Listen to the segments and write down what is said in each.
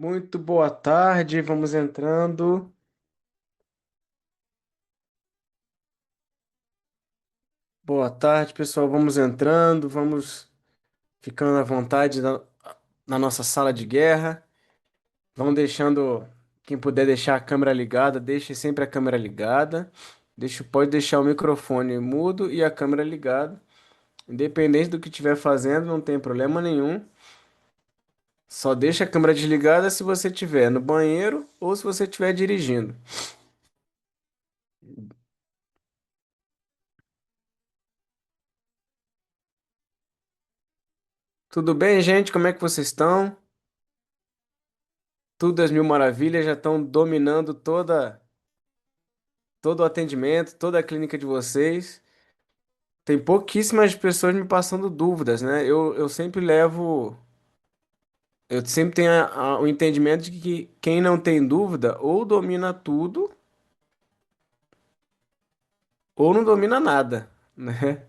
Muito boa tarde, vamos entrando. Boa tarde, pessoal, vamos entrando, vamos ficando à vontade na nossa sala de guerra. Vamos deixando, quem puder deixar a câmera ligada, deixe sempre a câmera ligada. Pode deixar o microfone mudo e a câmera ligada. Independente do que estiver fazendo, não tem problema nenhum. Só deixa a câmera desligada se você estiver no banheiro ou se você estiver dirigindo. Tudo bem, gente? Como é que vocês estão? Tudo às mil maravilhas, já estão dominando todo o atendimento, toda a clínica de vocês. Tem pouquíssimas pessoas me passando dúvidas, né? Eu sempre tenho o entendimento de que quem não tem dúvida ou domina tudo ou não domina nada, né?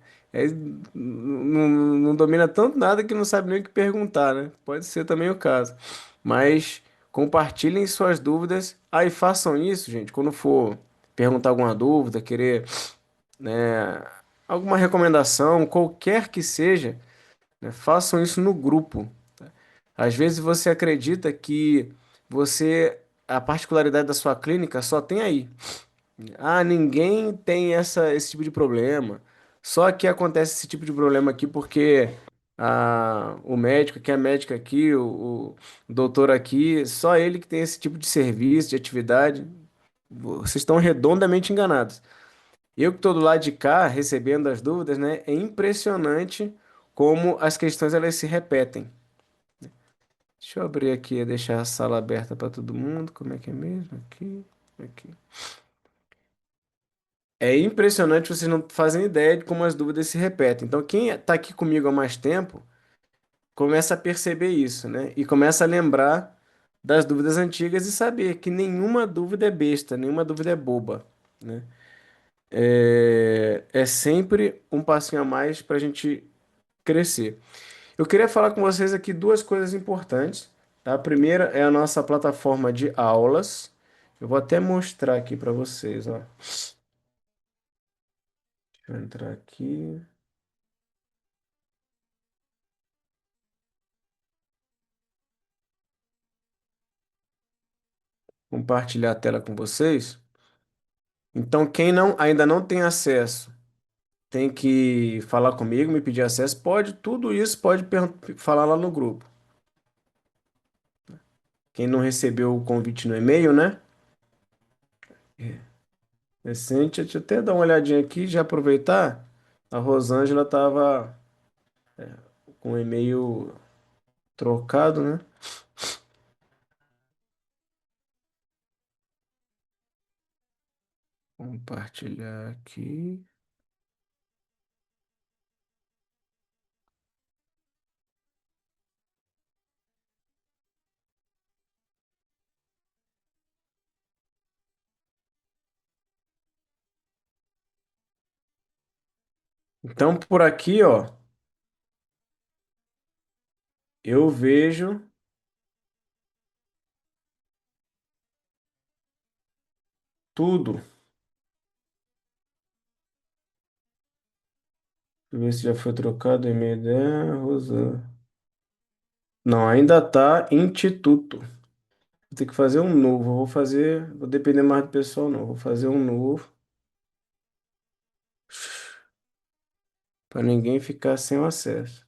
Não domina tanto nada que não sabe nem o que perguntar, né? Pode ser também o caso. Mas compartilhem suas dúvidas. Aí façam isso, gente, quando for perguntar alguma dúvida, querer, né, alguma recomendação, qualquer que seja, né, façam isso no grupo. Às vezes você acredita que a particularidade da sua clínica só tem aí. Ah, ninguém tem esse tipo de problema. Só que acontece esse tipo de problema aqui porque o médico, que é médico aqui, o doutor aqui, só ele que tem esse tipo de serviço, de atividade. Vocês estão redondamente enganados. Eu que estou do lado de cá, recebendo as dúvidas, né? É impressionante como as questões elas se repetem. Deixa eu abrir aqui e deixar a sala aberta para todo mundo. Como é que é mesmo? Aqui. É impressionante, vocês não fazem ideia de como as dúvidas se repetem. Então, quem está aqui comigo há mais tempo começa a perceber isso, né? E começa a lembrar das dúvidas antigas e saber que nenhuma dúvida é besta, nenhuma dúvida é boba, né? É sempre um passinho a mais para a gente crescer. Eu queria falar com vocês aqui duas coisas importantes, tá? A primeira é a nossa plataforma de aulas. Eu vou até mostrar aqui para vocês, ó. Deixa eu entrar aqui, compartilhar a tela com vocês. Então, quem ainda não tem acesso, tem que falar comigo, me pedir acesso. Tudo isso pode falar lá no grupo. Quem não recebeu o convite no e-mail, né? Recente, deixa eu até dar uma olhadinha aqui, já aproveitar. A Rosângela estava com o e-mail trocado, né? Compartilhar aqui. Então, por aqui, ó, eu vejo tudo. Deixa eu ver se já foi trocado o e-mail da Rosângela. Não, ainda tá Instituto. Vou ter que fazer um novo. Vou depender mais do pessoal, não. Vou fazer um novo para ninguém ficar sem o acesso.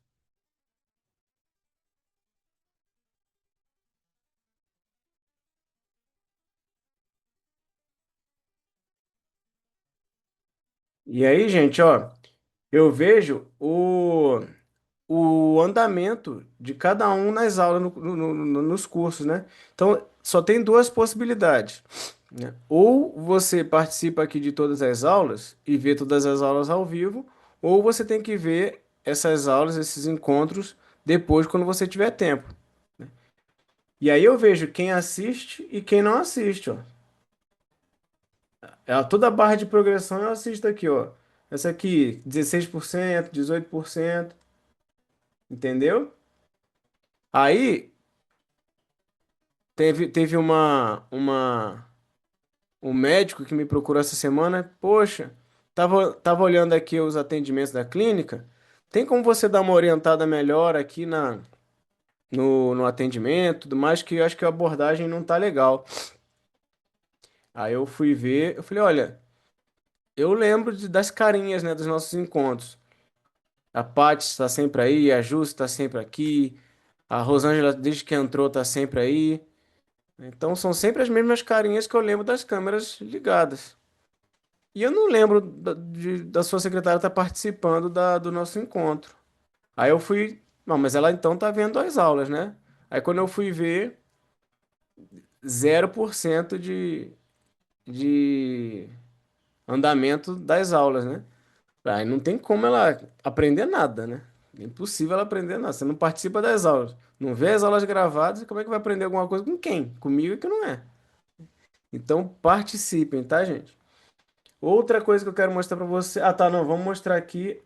E aí, gente, ó, eu vejo o andamento de cada um nas aulas, nos cursos, né? Então, só tem duas possibilidades, né? Ou você participa aqui de todas as aulas e vê todas as aulas ao vivo, ou você tem que ver essas aulas, esses encontros, depois, quando você tiver tempo. E aí eu vejo quem assiste e quem não assiste, ó. Toda a barra de progressão eu assisto aqui, ó. Essa aqui, 16%, 18%, entendeu? Aí, teve um médico que me procurou essa semana. Poxa, tava olhando aqui os atendimentos da clínica. Tem como você dar uma orientada melhor aqui no atendimento, tudo mais, que eu acho que a abordagem não tá legal. Aí eu fui ver, eu falei, olha, eu lembro das carinhas, né, dos nossos encontros. A Paty está sempre aí, a Ju está sempre aqui, a Rosângela, desde que entrou, está sempre aí. Então são sempre as mesmas carinhas que eu lembro das câmeras ligadas. E eu não lembro da sua secretária estar participando do nosso encontro. Aí eu fui. Não, mas ela então tá vendo as aulas, né? Aí quando eu fui ver, 0% de andamento das aulas, né? Aí não tem como ela aprender nada, né? É impossível ela aprender nada. Você não participa das aulas, não vê as aulas gravadas, como é que vai aprender alguma coisa com quem? Comigo é que não é. Então participem, tá, gente? Outra coisa que eu quero mostrar para você. Ah, tá, não, vamos mostrar aqui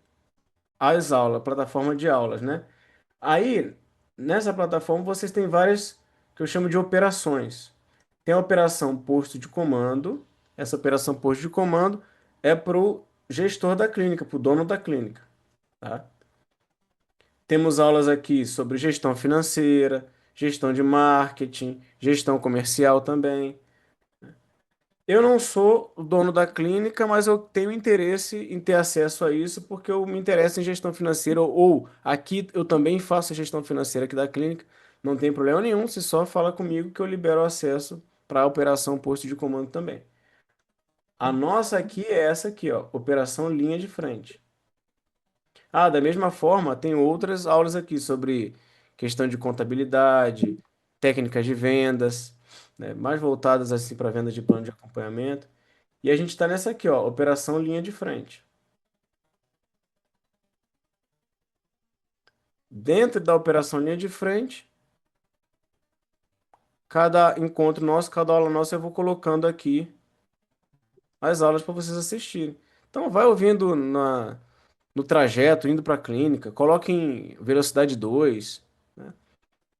as aulas, plataforma de aulas, né? Aí, nessa plataforma, vocês têm várias que eu chamo de operações. Tem a operação posto de comando. Essa operação posto de comando é para o gestor da clínica, para o dono da clínica, tá? Temos aulas aqui sobre gestão financeira, gestão de marketing, gestão comercial também. Eu não sou o dono da clínica, mas eu tenho interesse em ter acesso a isso porque eu me interesso em gestão financeira. Ou aqui eu também faço a gestão financeira aqui da clínica. Não tem problema nenhum, se só fala comigo que eu libero acesso para a operação posto de comando também. A nossa aqui é essa aqui, ó, operação linha de frente. Ah, da mesma forma, tem outras aulas aqui sobre questão de contabilidade, técnicas de vendas, né, mais voltadas assim para venda de plano de acompanhamento. E a gente está nessa aqui, ó, operação linha de frente. Dentro da operação linha de frente, cada encontro nosso, cada aula nossa, eu vou colocando aqui as aulas para vocês assistirem. Então, vai ouvindo no trajeto, indo para a clínica, coloque em velocidade 2, né?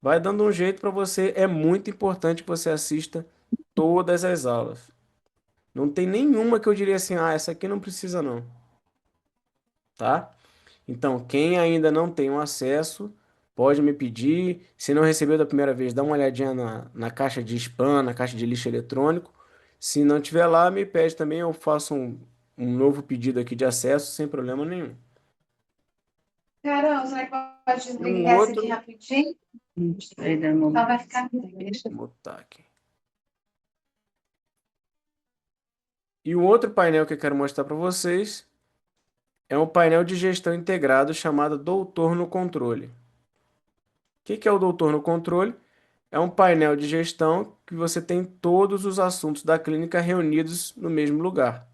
Vai dando um jeito para você. É muito importante que você assista todas as aulas. Não tem nenhuma que eu diria assim, ah, essa aqui não precisa não, tá? Então, quem ainda não tem um acesso, pode me pedir. Se não recebeu da primeira vez, dá uma olhadinha na caixa de spam, na caixa de lixo eletrônico. Se não tiver lá, me pede também, eu faço um novo pedido aqui de acesso sem problema nenhum. Carol, será que pode E um desligar essa aqui outro, rapidinho? Só vai ficar. vou botar aqui. E o outro painel que eu quero mostrar para vocês é um painel de gestão integrado chamado Doutor no Controle. O que é o Doutor no Controle? É um painel de gestão que você tem todos os assuntos da clínica reunidos no mesmo lugar.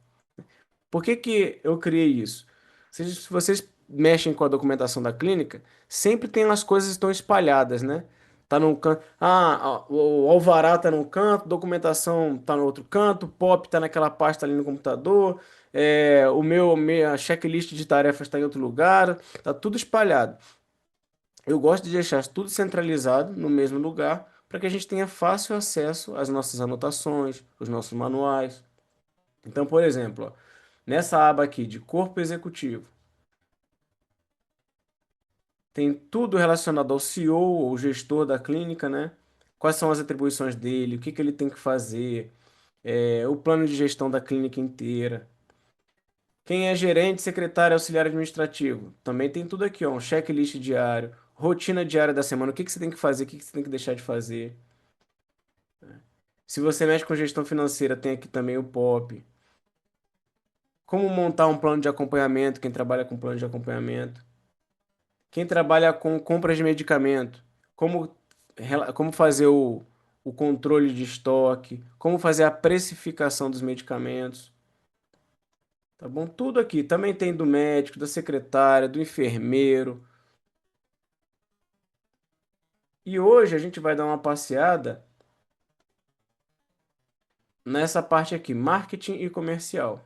Por que que eu criei isso? Se vocês mexem com a documentação da clínica, sempre tem as coisas que estão espalhadas, né? Tá num canto, o alvará tá num canto, documentação tá no outro canto, o POP tá naquela pasta ali no computador, minha checklist de tarefas está em outro lugar, tá tudo espalhado. Eu gosto de deixar tudo centralizado no mesmo lugar para que a gente tenha fácil acesso às nossas anotações, os nossos manuais. Então, por exemplo, ó, nessa aba aqui de corpo executivo, tem tudo relacionado ao CEO, ou gestor da clínica, né? Quais são as atribuições dele, o que que ele tem que fazer, o plano de gestão da clínica inteira. Quem é gerente, secretário, auxiliar administrativo? Também tem tudo aqui, ó, um checklist diário, rotina diária da semana, o que que você tem que fazer, o que que você tem que deixar de fazer. Se você mexe com gestão financeira, tem aqui também o POP. Como montar um plano de acompanhamento, quem trabalha com plano de acompanhamento. Quem trabalha com compras de medicamento, como, como fazer o controle de estoque, como fazer a precificação dos medicamentos. Tá bom? Tudo aqui. Também tem do médico, da secretária, do enfermeiro. E hoje a gente vai dar uma passeada nessa parte aqui, marketing e comercial.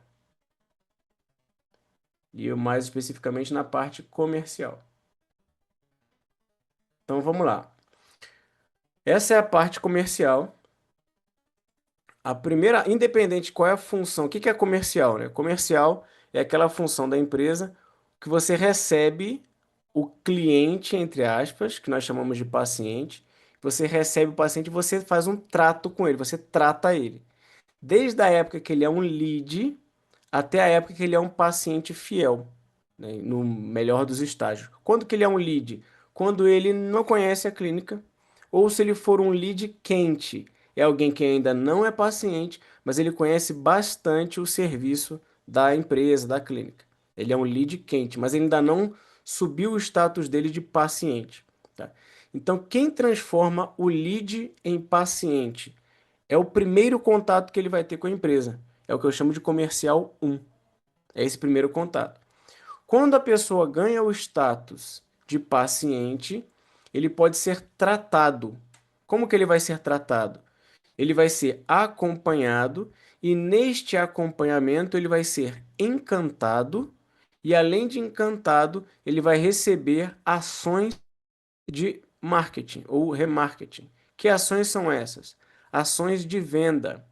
E eu mais especificamente na parte comercial. Então vamos lá. Essa é a parte comercial. A primeira, independente qual é a função, o que que é comercial, né? Comercial é aquela função da empresa que você recebe o cliente, entre aspas, que nós chamamos de paciente. Você recebe o paciente e você faz um trato com ele, você trata ele. Desde a época que ele é um lead até a época que ele é um paciente fiel, né, no melhor dos estágios. Quando que ele é um lead? Quando ele não conhece a clínica, ou se ele for um lead quente, é alguém que ainda não é paciente, mas ele conhece bastante o serviço da empresa, da clínica. Ele é um lead quente, mas ele ainda não subiu o status dele de paciente, tá? Então, quem transforma o lead em paciente é o primeiro contato que ele vai ter com a empresa. É o que eu chamo de comercial um. É esse primeiro contato. Quando a pessoa ganha o status de paciente, ele pode ser tratado. Como que ele vai ser tratado? Ele vai ser acompanhado e neste acompanhamento ele vai ser encantado e além de encantado, ele vai receber ações de marketing ou remarketing. Que ações são essas? Ações de venda.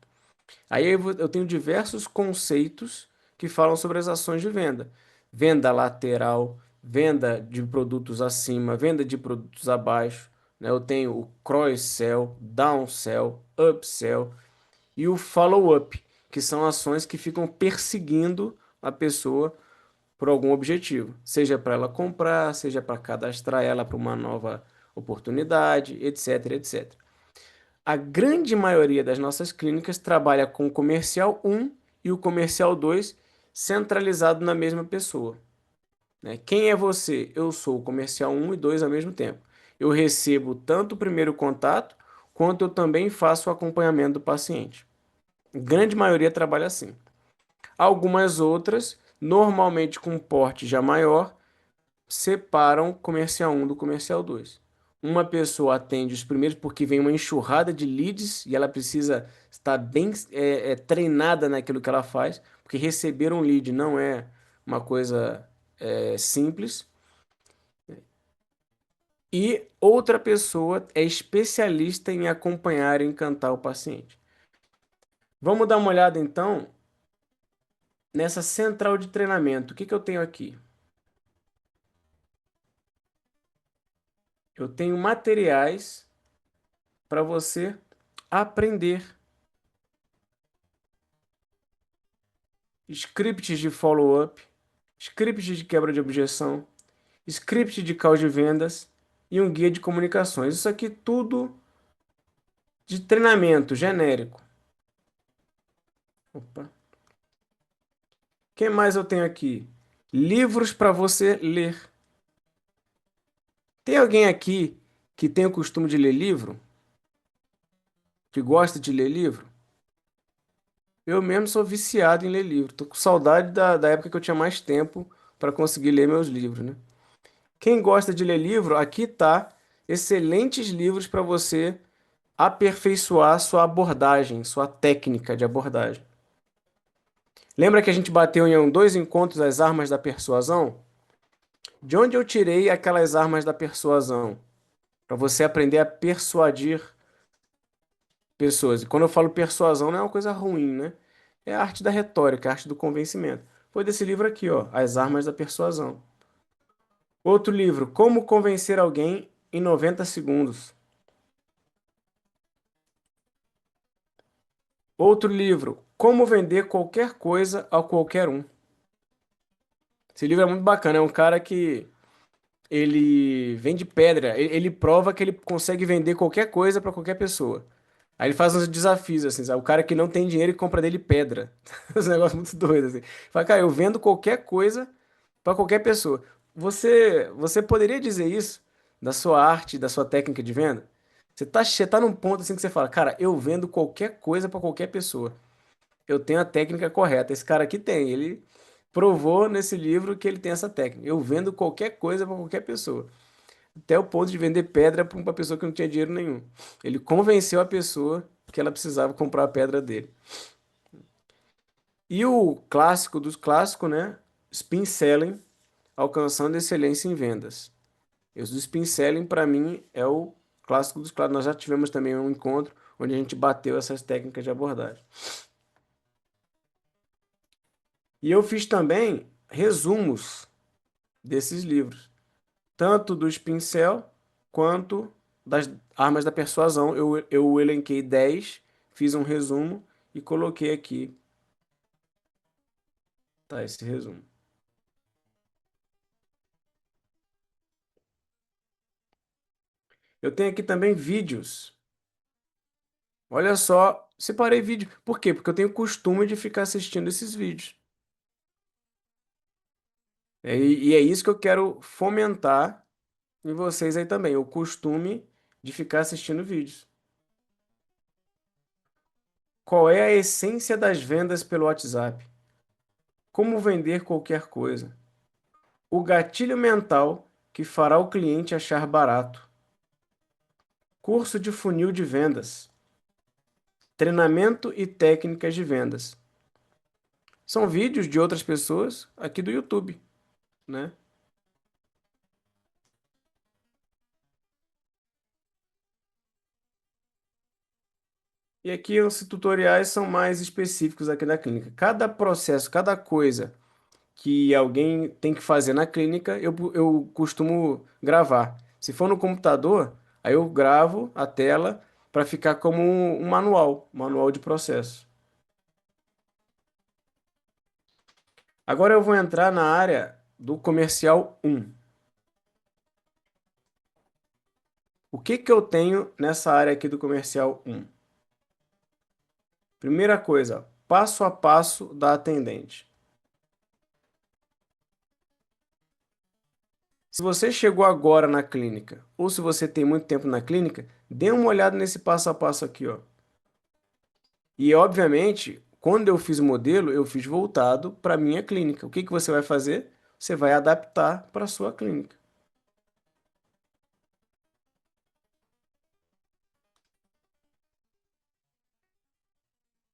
Aí eu tenho diversos conceitos que falam sobre as ações de venda. Venda lateral, venda de produtos acima, venda de produtos abaixo, né? Eu tenho o cross-sell, downsell, upsell e o follow-up, que são ações que ficam perseguindo a pessoa por algum objetivo, seja para ela comprar, seja para cadastrar ela para uma nova oportunidade, etc, etc. A grande maioria das nossas clínicas trabalha com o comercial um e o comercial 2 centralizado na mesma pessoa, né? Quem é você? Eu sou o comercial um e 2 ao mesmo tempo. Eu recebo tanto o primeiro contato, quanto eu também faço o acompanhamento do paciente. A grande maioria trabalha assim. Algumas outras, normalmente com um porte já maior, separam comercial um do comercial 2. Uma pessoa atende os primeiros porque vem uma enxurrada de leads e ela precisa estar bem treinada naquilo que ela faz, porque receber um lead não é uma coisa simples. E outra pessoa é especialista em acompanhar e encantar o paciente. Vamos dar uma olhada então nessa central de treinamento. O que que eu tenho aqui? Eu tenho materiais para você aprender. Scripts de follow-up, scripts de quebra de objeção, script de call de vendas e um guia de comunicações. Isso aqui tudo de treinamento genérico. Opa. Quem mais eu tenho aqui? Livros para você ler. Tem alguém aqui que tem o costume de ler livro? Que gosta de ler livro? Eu mesmo sou viciado em ler livro. Tô com saudade da época que eu tinha mais tempo para conseguir ler meus livros, né? Quem gosta de ler livro, aqui tá excelentes livros para você aperfeiçoar sua abordagem, sua técnica de abordagem. Lembra que a gente bateu em dois encontros as armas da persuasão? De onde eu tirei aquelas armas da persuasão? Para você aprender a persuadir pessoas. E quando eu falo persuasão, não é uma coisa ruim, né? É a arte da retórica, a arte do convencimento. Foi desse livro aqui, ó, As Armas da Persuasão. Outro livro, Como Convencer Alguém em 90 Segundos. Outro livro, Como Vender Qualquer Coisa a Qualquer Um. Esse livro é muito bacana, é um cara que ele vende pedra, ele prova que ele consegue vender qualquer coisa para qualquer pessoa. Aí ele faz uns desafios, assim, sabe? O cara que não tem dinheiro e compra dele pedra. Esse negócio muito doido, assim. Fala, cara, eu vendo qualquer coisa para qualquer pessoa. Você poderia dizer isso da sua arte, da sua técnica de venda? Você tá num ponto assim que você fala, cara, eu vendo qualquer coisa para qualquer pessoa. Eu tenho a técnica correta. Esse cara aqui tem. Ele provou nesse livro que ele tem essa técnica. Eu vendo qualquer coisa para qualquer pessoa. Até o ponto de vender pedra para uma pessoa que não tinha dinheiro nenhum. Ele convenceu a pessoa que ela precisava comprar a pedra dele. E o clássico dos clássicos, né? Spin Selling, alcançando excelência em vendas. Esse do Spin Selling, para mim, é o clássico dos clássicos. Nós já tivemos também um encontro onde a gente bateu essas técnicas de abordagem. E eu fiz também resumos desses livros, tanto dos pincel quanto das armas da persuasão. Eu elenquei 10, fiz um resumo e coloquei aqui, tá, esse resumo. Eu tenho aqui também vídeos. Olha só, separei vídeo. Por quê? Porque eu tenho costume de ficar assistindo esses vídeos. E é isso que eu quero fomentar em vocês aí também, o costume de ficar assistindo vídeos. Qual é a essência das vendas pelo WhatsApp? Como vender qualquer coisa? O gatilho mental que fará o cliente achar barato. Curso de funil de vendas. Treinamento e técnicas de vendas. São vídeos de outras pessoas aqui do YouTube, né? E aqui os tutoriais são mais específicos aqui da clínica. Cada processo, cada coisa que alguém tem que fazer na clínica, eu costumo gravar. Se for no computador, aí eu gravo a tela para ficar como um manual de processo. Agora eu vou entrar na área do comercial 1. O que que eu tenho nessa área aqui do comercial 1? Primeira coisa, passo a passo da atendente. Se você chegou agora na clínica, ou se você tem muito tempo na clínica, dê uma olhada nesse passo a passo aqui, ó. E, obviamente, quando eu fiz o modelo, eu fiz voltado para a minha clínica. O que que você vai fazer? Você vai adaptar para a sua clínica.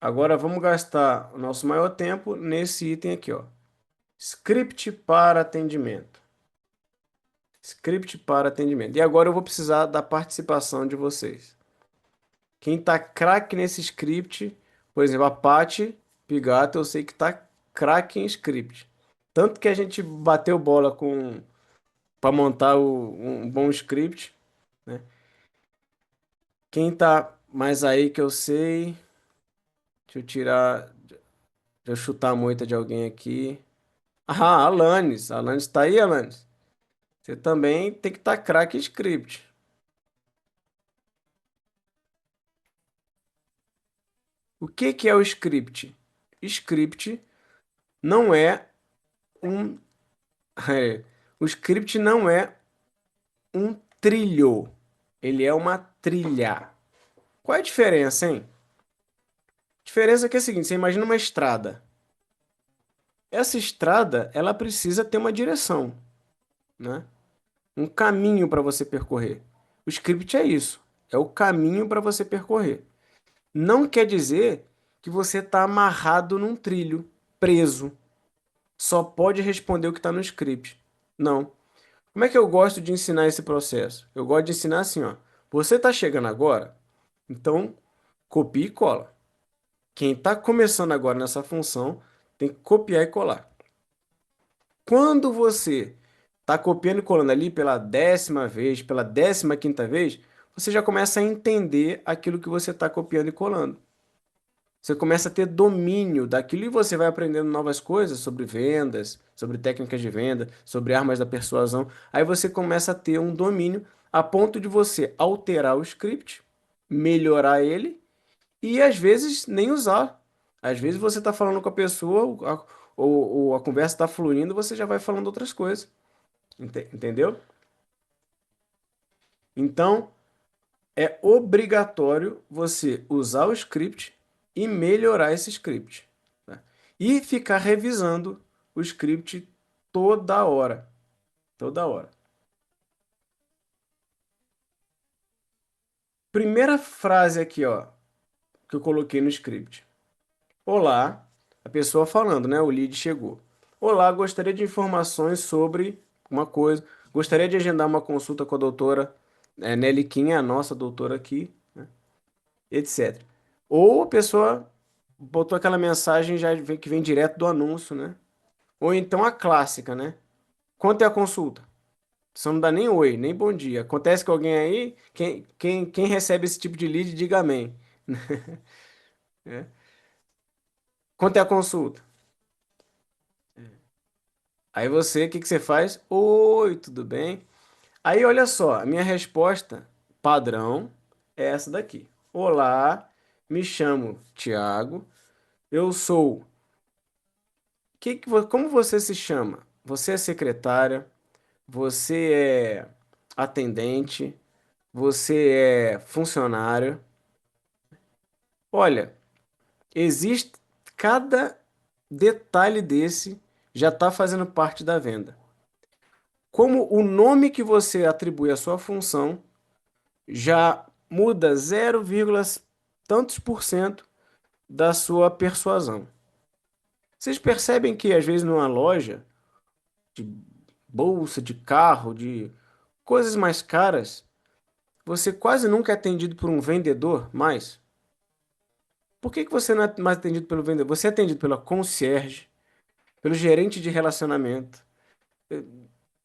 Agora vamos gastar o nosso maior tempo nesse item aqui, ó. Script para atendimento. Script para atendimento. E agora eu vou precisar da participação de vocês. Quem tá craque nesse script, por exemplo, a Paty Pigato, eu sei que tá craque em script. Tanto que a gente bateu bola com para montar um bom script, né? Quem tá mais aí que eu sei, deixa eu tirar, deixa eu chutar a moita de alguém aqui. Ah, Alanis. Alanis tá aí, Alanis? Você também tem que estar craque em script. O que que é o script? Script não é um. O script não é um trilho. Ele é uma trilha. Qual é a diferença, hein? A diferença é que é a seguinte: você imagina uma estrada. Essa estrada, ela precisa ter uma direção, né? Um caminho para você percorrer. O script é isso. É o caminho para você percorrer. Não quer dizer que você está amarrado num trilho, preso. Só pode responder o que está no script. Não. Como é que eu gosto de ensinar esse processo? Eu gosto de ensinar assim, ó. Você está chegando agora, então copia e cola. Quem está começando agora nessa função tem que copiar e colar. Quando você está copiando e colando ali pela 10ª vez, pela 15ª vez, você já começa a entender aquilo que você está copiando e colando. Você começa a ter domínio daquilo e você vai aprendendo novas coisas sobre vendas, sobre técnicas de venda, sobre armas da persuasão. Aí você começa a ter um domínio a ponto de você alterar o script, melhorar ele e às vezes nem usar. Às vezes você está falando com a pessoa, ou a conversa está fluindo, você já vai falando outras coisas. Entendeu? Então, é obrigatório você usar o script e melhorar esse script, tá? E ficar revisando o script toda hora. Toda hora. Primeira frase aqui, ó, que eu coloquei no script. Olá, a pessoa falando, né? O lead chegou. Olá, gostaria de informações sobre uma coisa. Gostaria de agendar uma consulta com a doutora Nelly Kim é a nossa doutora aqui, etc. Ou a pessoa botou aquela mensagem que vem direto do anúncio, né? Ou então a clássica, né? Quanto é a consulta? Você não dá nem oi, nem bom dia. Acontece com alguém aí, quem recebe esse tipo de lead, diga amém. Quanto é a consulta? Aí você, o que que você faz? Oi, tudo bem? Aí olha só, a minha resposta padrão é essa daqui. Olá, me chamo Tiago, eu sou. Como você se chama? Você é secretária? Você é atendente? Você é funcionário? Olha, existe cada detalhe desse já está fazendo parte da venda. Como o nome que você atribui à sua função já muda 0, tantos por cento da sua persuasão. Vocês percebem que às vezes numa loja de bolsa, de carro, de coisas mais caras, você quase nunca é atendido por um vendedor mais? Por que que você não é mais atendido pelo vendedor? Você é atendido pela concierge, pelo gerente de relacionamento,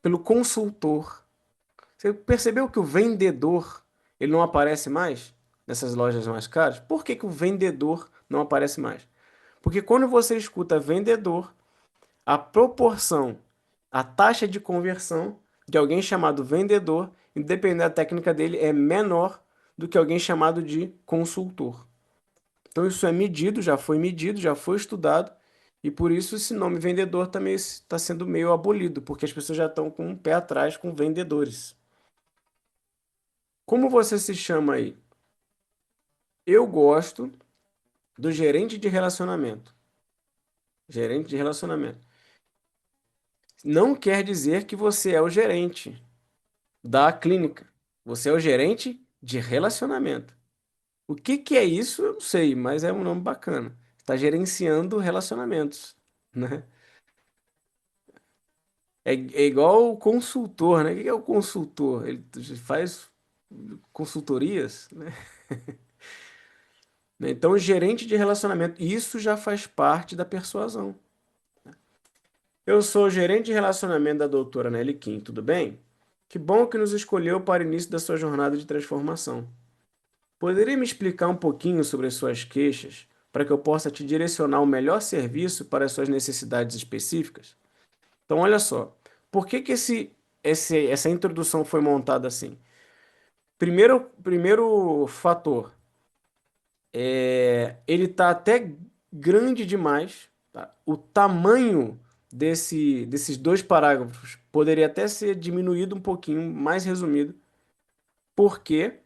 pelo consultor. Você percebeu que o vendedor ele não aparece mais nessas lojas mais caras? Por que que o vendedor não aparece mais? Porque quando você escuta vendedor, a proporção, a taxa de conversão de alguém chamado vendedor, independente da técnica dele, é menor do que alguém chamado de consultor. Então isso é medido, já foi estudado, e por isso esse nome vendedor também está sendo meio abolido, porque as pessoas já estão com um pé atrás com vendedores. Como você se chama aí? Eu gosto do gerente de relacionamento. Gerente de relacionamento. Não quer dizer que você é o gerente da clínica. Você é o gerente de relacionamento. O que que é isso? Eu não sei, mas é um nome bacana. Está gerenciando relacionamentos, né? É igual o consultor, né? O que que é o consultor? Ele faz consultorias, né? Então, gerente de relacionamento, isso já faz parte da persuasão. Eu sou gerente de relacionamento da doutora Nelly Kim, tudo bem? Que bom que nos escolheu para o início da sua jornada de transformação. Poderia me explicar um pouquinho sobre as suas queixas, para que eu possa te direcionar o melhor serviço para as suas necessidades específicas? Então, olha só, por que que essa introdução foi montada assim? Primeiro fator, ele está até grande demais, tá? O tamanho desses dois parágrafos poderia até ser diminuído um pouquinho, mais resumido. Por quê?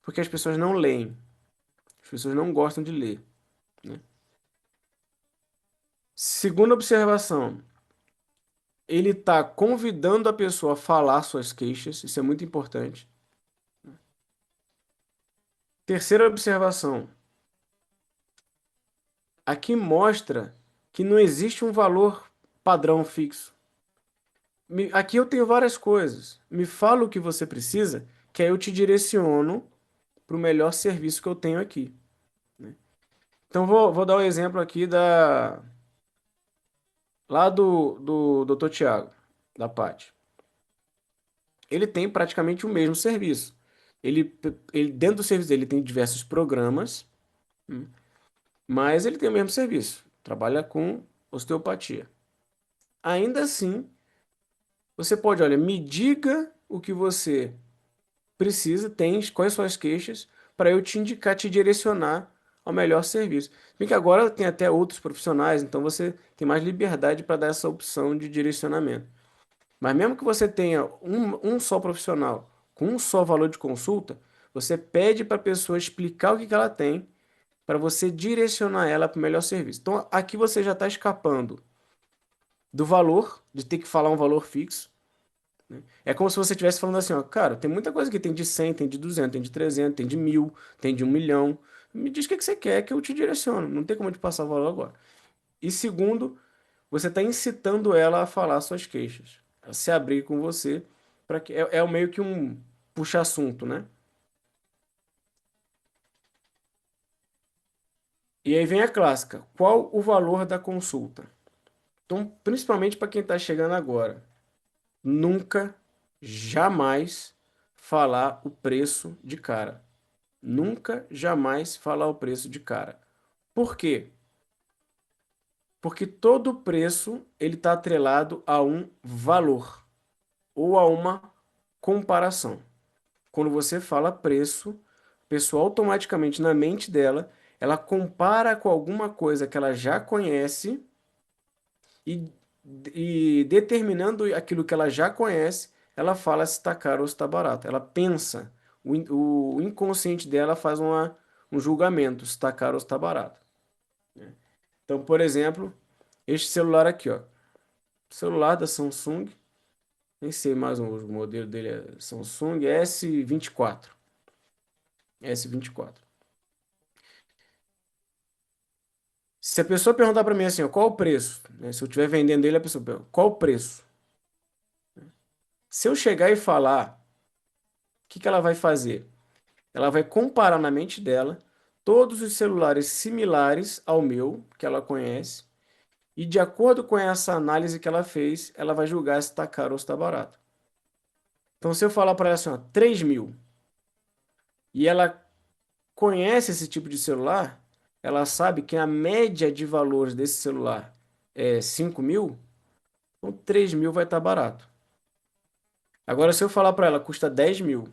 Porque as pessoas não leem, as pessoas não gostam de ler, né? Segunda observação, ele está convidando a pessoa a falar suas queixas, isso é muito importante. Terceira observação, aqui mostra que não existe um valor padrão fixo. Aqui eu tenho várias coisas. Me fala o que você precisa, que aí eu te direciono para o melhor serviço que eu tenho aqui. Então vou dar um exemplo aqui lá do Dr. Tiago, da Paty. Ele tem praticamente o mesmo serviço. Ele dentro do serviço dele tem diversos programas, hum, mas ele tem o mesmo serviço. Trabalha com osteopatia. Ainda assim, você pode, olha, me diga o que você precisa, tem, quais são as queixas, para eu te indicar, te direcionar ao melhor serviço. Bem que agora tem até outros profissionais, então você tem mais liberdade para dar essa opção de direcionamento. Mas mesmo que você tenha um só profissional com um só valor de consulta, você pede para a pessoa explicar o que que ela tem para você direcionar ela para o melhor serviço. Então aqui você já está escapando do valor, de ter que falar um valor fixo. É como se você estivesse falando assim, ó, cara, tem muita coisa que tem de 100, tem de 200, tem de 300, tem de 1.000, tem de 1 milhão. Me diz o que que você quer que eu te direciono. Não tem como eu te passar o valor agora. E segundo, você está incitando ela a falar suas queixas, a se abrir com você, para que é meio que um puxa assunto, né? E aí vem a clássica. Qual o valor da consulta? Então, principalmente para quem está chegando agora, nunca, jamais falar o preço de cara. Nunca, jamais falar o preço de cara. Por quê? Porque todo preço ele está atrelado a um valor ou a uma comparação. Quando você fala preço, a pessoa automaticamente na mente dela, ela compara com alguma coisa que ela já conhece e, e determinando aquilo que ela já conhece, ela fala se está caro ou se está barato. Ela pensa, o inconsciente dela faz um julgamento se está caro ou se está barato. Então, por exemplo, este celular aqui, ó, celular da Samsung, nem sei mais o modelo dele é Samsung S24. S24. Se a pessoa perguntar para mim assim, ó, qual o preço? Né, se eu estiver vendendo ele, a pessoa pergunta, qual o preço? Se eu chegar e falar, o que que ela vai fazer? Ela vai comparar na mente dela todos os celulares similares ao meu, que ela conhece, e de acordo com essa análise que ela fez, ela vai julgar se está caro ou se está barato. Então, se eu falar para ela assim, ó, 3 mil, e ela conhece esse tipo de celular, ela sabe que a média de valores desse celular é 5 mil, então 3 mil vai estar barato. Agora, se eu falar para ela custa 10 mil,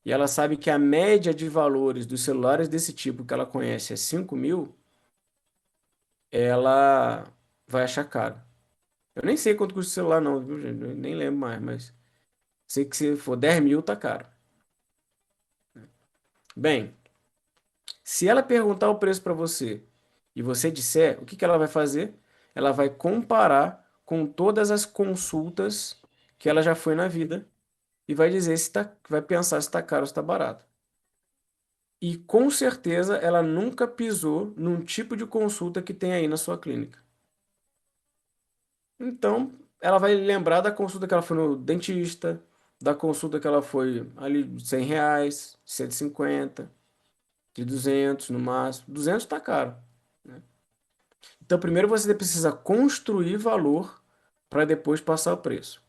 e ela sabe que a média de valores dos celulares desse tipo que ela conhece é 5 mil, ela vai achar caro. Eu nem sei quanto custa o celular, não, viu, gente? Eu nem lembro mais, mas sei que se for 10 mil, tá caro. Bem, se ela perguntar o preço para você e você disser, o que que ela vai fazer? Ela vai comparar com todas as consultas que ela já foi na vida e vai dizer se tá, vai pensar se está caro ou se está barato. E com certeza ela nunca pisou num tipo de consulta que tem aí na sua clínica. Então, ela vai lembrar da consulta que ela foi no dentista, da consulta que ela foi ali de R$ 100, 150, de 200 no máximo. 200 tá caro, né? Então, primeiro você precisa construir valor para depois passar o preço.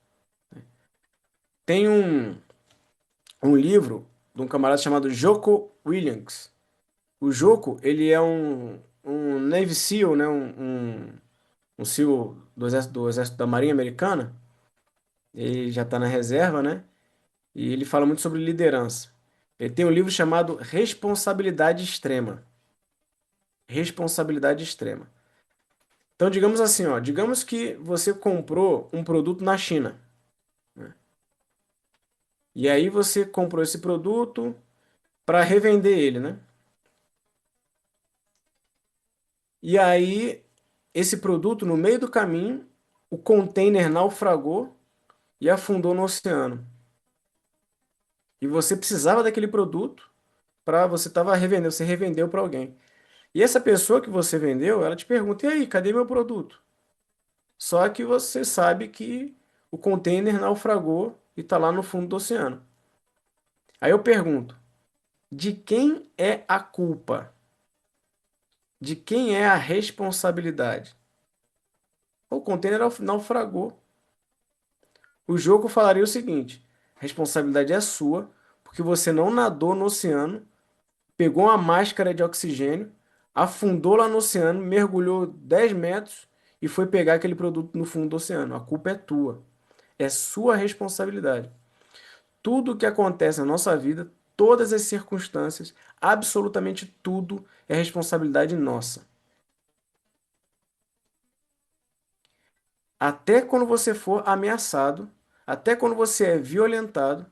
Tem um livro de um camarada chamado Joko Williams. O Joko, ele é um Navy SEAL, né? Um SEAL do exército da Marinha Americana. Ele já está na reserva, né? E ele fala muito sobre liderança. Ele tem um livro chamado Responsabilidade Extrema. Responsabilidade Extrema. Então, digamos assim, ó, digamos que você comprou um produto na China, né? E aí você comprou esse produto para revender ele, né? E aí esse produto no meio do caminho, o container naufragou e afundou no oceano. E você precisava daquele produto para você estava revendendo, você revendeu para alguém. E essa pessoa que você vendeu, ela te pergunta: "E aí, cadê meu produto?" Só que você sabe que o container naufragou e está lá no fundo do oceano. Aí eu pergunto: de quem é a culpa? De quem é a responsabilidade? O container naufragou. O jogo falaria o seguinte: a responsabilidade é sua, porque você não nadou no oceano, pegou uma máscara de oxigênio, afundou lá no oceano, mergulhou 10 metros e foi pegar aquele produto no fundo do oceano. A culpa é tua. É sua responsabilidade. Tudo o que acontece na nossa vida, todas as circunstâncias, absolutamente tudo é responsabilidade nossa. Até quando você for ameaçado, até quando você é violentado,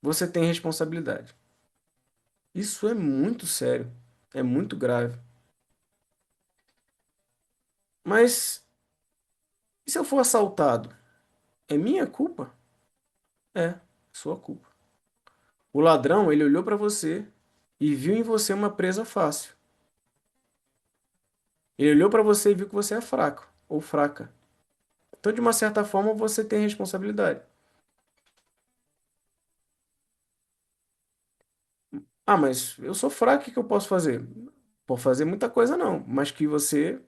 você tem responsabilidade. Isso é muito sério, é muito grave. Mas e se eu for assaltado? É minha culpa? É, sua culpa. O ladrão, ele olhou para você e viu em você uma presa fácil. Ele olhou para você e viu que você é fraco ou fraca. Então, de uma certa forma, você tem responsabilidade. Ah, mas eu sou fraco, o que que eu posso fazer? Posso fazer muita coisa não, mas que você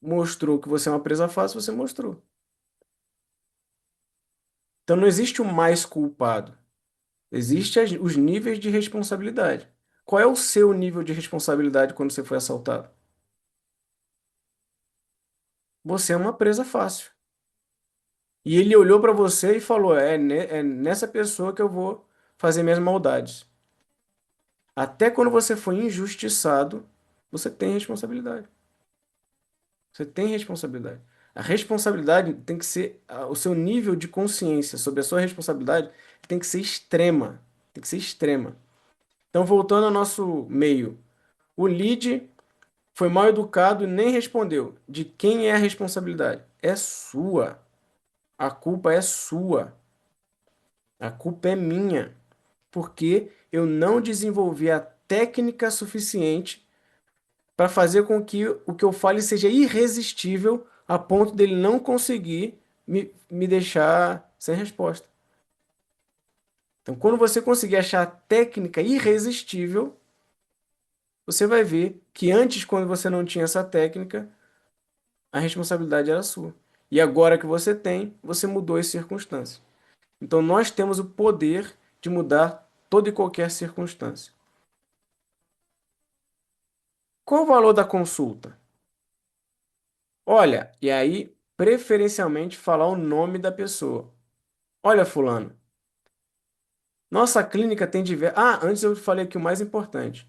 mostrou que você é uma presa fácil, você mostrou. Então não existe o mais culpado. Existem os níveis de responsabilidade. Qual é o seu nível de responsabilidade quando você foi assaltado? Você é uma presa fácil. E ele olhou para você e falou: é nessa pessoa que eu vou fazer minhas maldades. Até quando você foi injustiçado, você tem responsabilidade. Você tem responsabilidade. A responsabilidade tem que ser, o seu nível de consciência sobre a sua responsabilidade tem que ser extrema. Tem que ser extrema. Então, voltando ao nosso meio, o lead foi mal educado e nem respondeu. De quem é a responsabilidade? É sua. A culpa é sua. A culpa é minha. Porque eu não desenvolvi a técnica suficiente para fazer com que o que eu fale seja irresistível a ponto dele não conseguir me deixar sem resposta. Então, quando você conseguir achar a técnica irresistível, você vai ver que antes, quando você não tinha essa técnica, a responsabilidade era sua. E agora que você tem, você mudou as circunstâncias. Então, nós temos o poder de mudar toda e qualquer circunstância. Qual o valor da consulta? Olha, e aí, preferencialmente, falar o nome da pessoa. Olha, fulano, nossa clínica tem diversos. Ah, antes eu falei aqui o mais importante.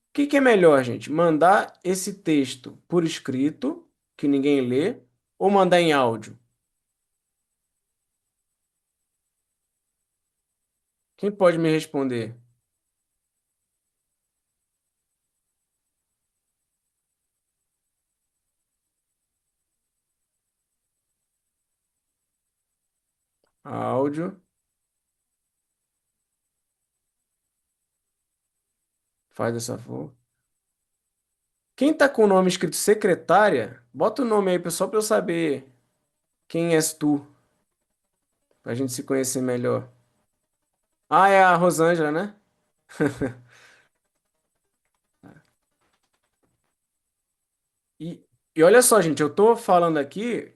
O que que é melhor, gente? Mandar esse texto por escrito, que ninguém lê, ou mandar em áudio? Quem pode me responder? Áudio, faz dessa forma. Quem tá com o nome escrito secretária, bota o nome aí, pessoal, para eu saber quem és tu, pra gente se conhecer melhor. Ah, é a Rosângela, né? E, e olha só, gente, eu tô falando aqui,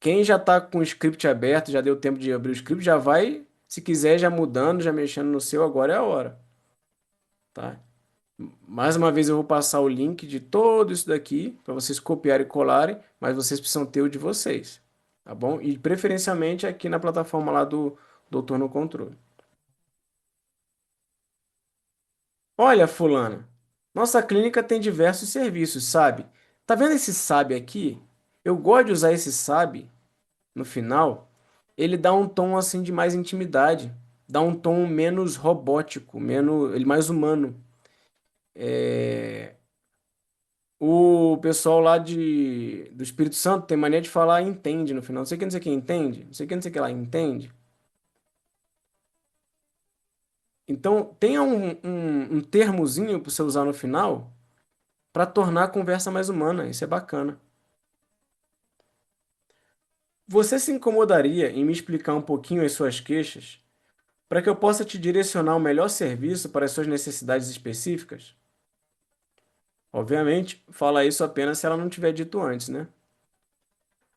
quem já tá com o script aberto, já deu tempo de abrir o script, já vai, se quiser, já mudando, já mexendo no seu, agora é a hora, tá? Mais uma vez eu vou passar o link de todo isso daqui para vocês copiarem e colarem, mas vocês precisam ter o de vocês, tá bom? E preferencialmente aqui na plataforma lá do Doutor no Controle. Olha, fulana, nossa clínica tem diversos serviços, sabe? Tá vendo esse sabe aqui? Eu gosto de usar esse sabe no final. Ele dá um tom assim de mais intimidade, dá um tom menos robótico, menos, ele mais humano. É, o pessoal lá do Espírito Santo tem mania de falar entende no final. Não sei o que, não sei o que entende. Não sei o que, não sei o que lá entende. Então, tenha um termozinho para você usar no final para tornar a conversa mais humana. Isso é bacana. Você se incomodaria em me explicar um pouquinho as suas queixas para que eu possa te direcionar o melhor serviço para as suas necessidades específicas? Obviamente, fala isso apenas se ela não tiver dito antes, né?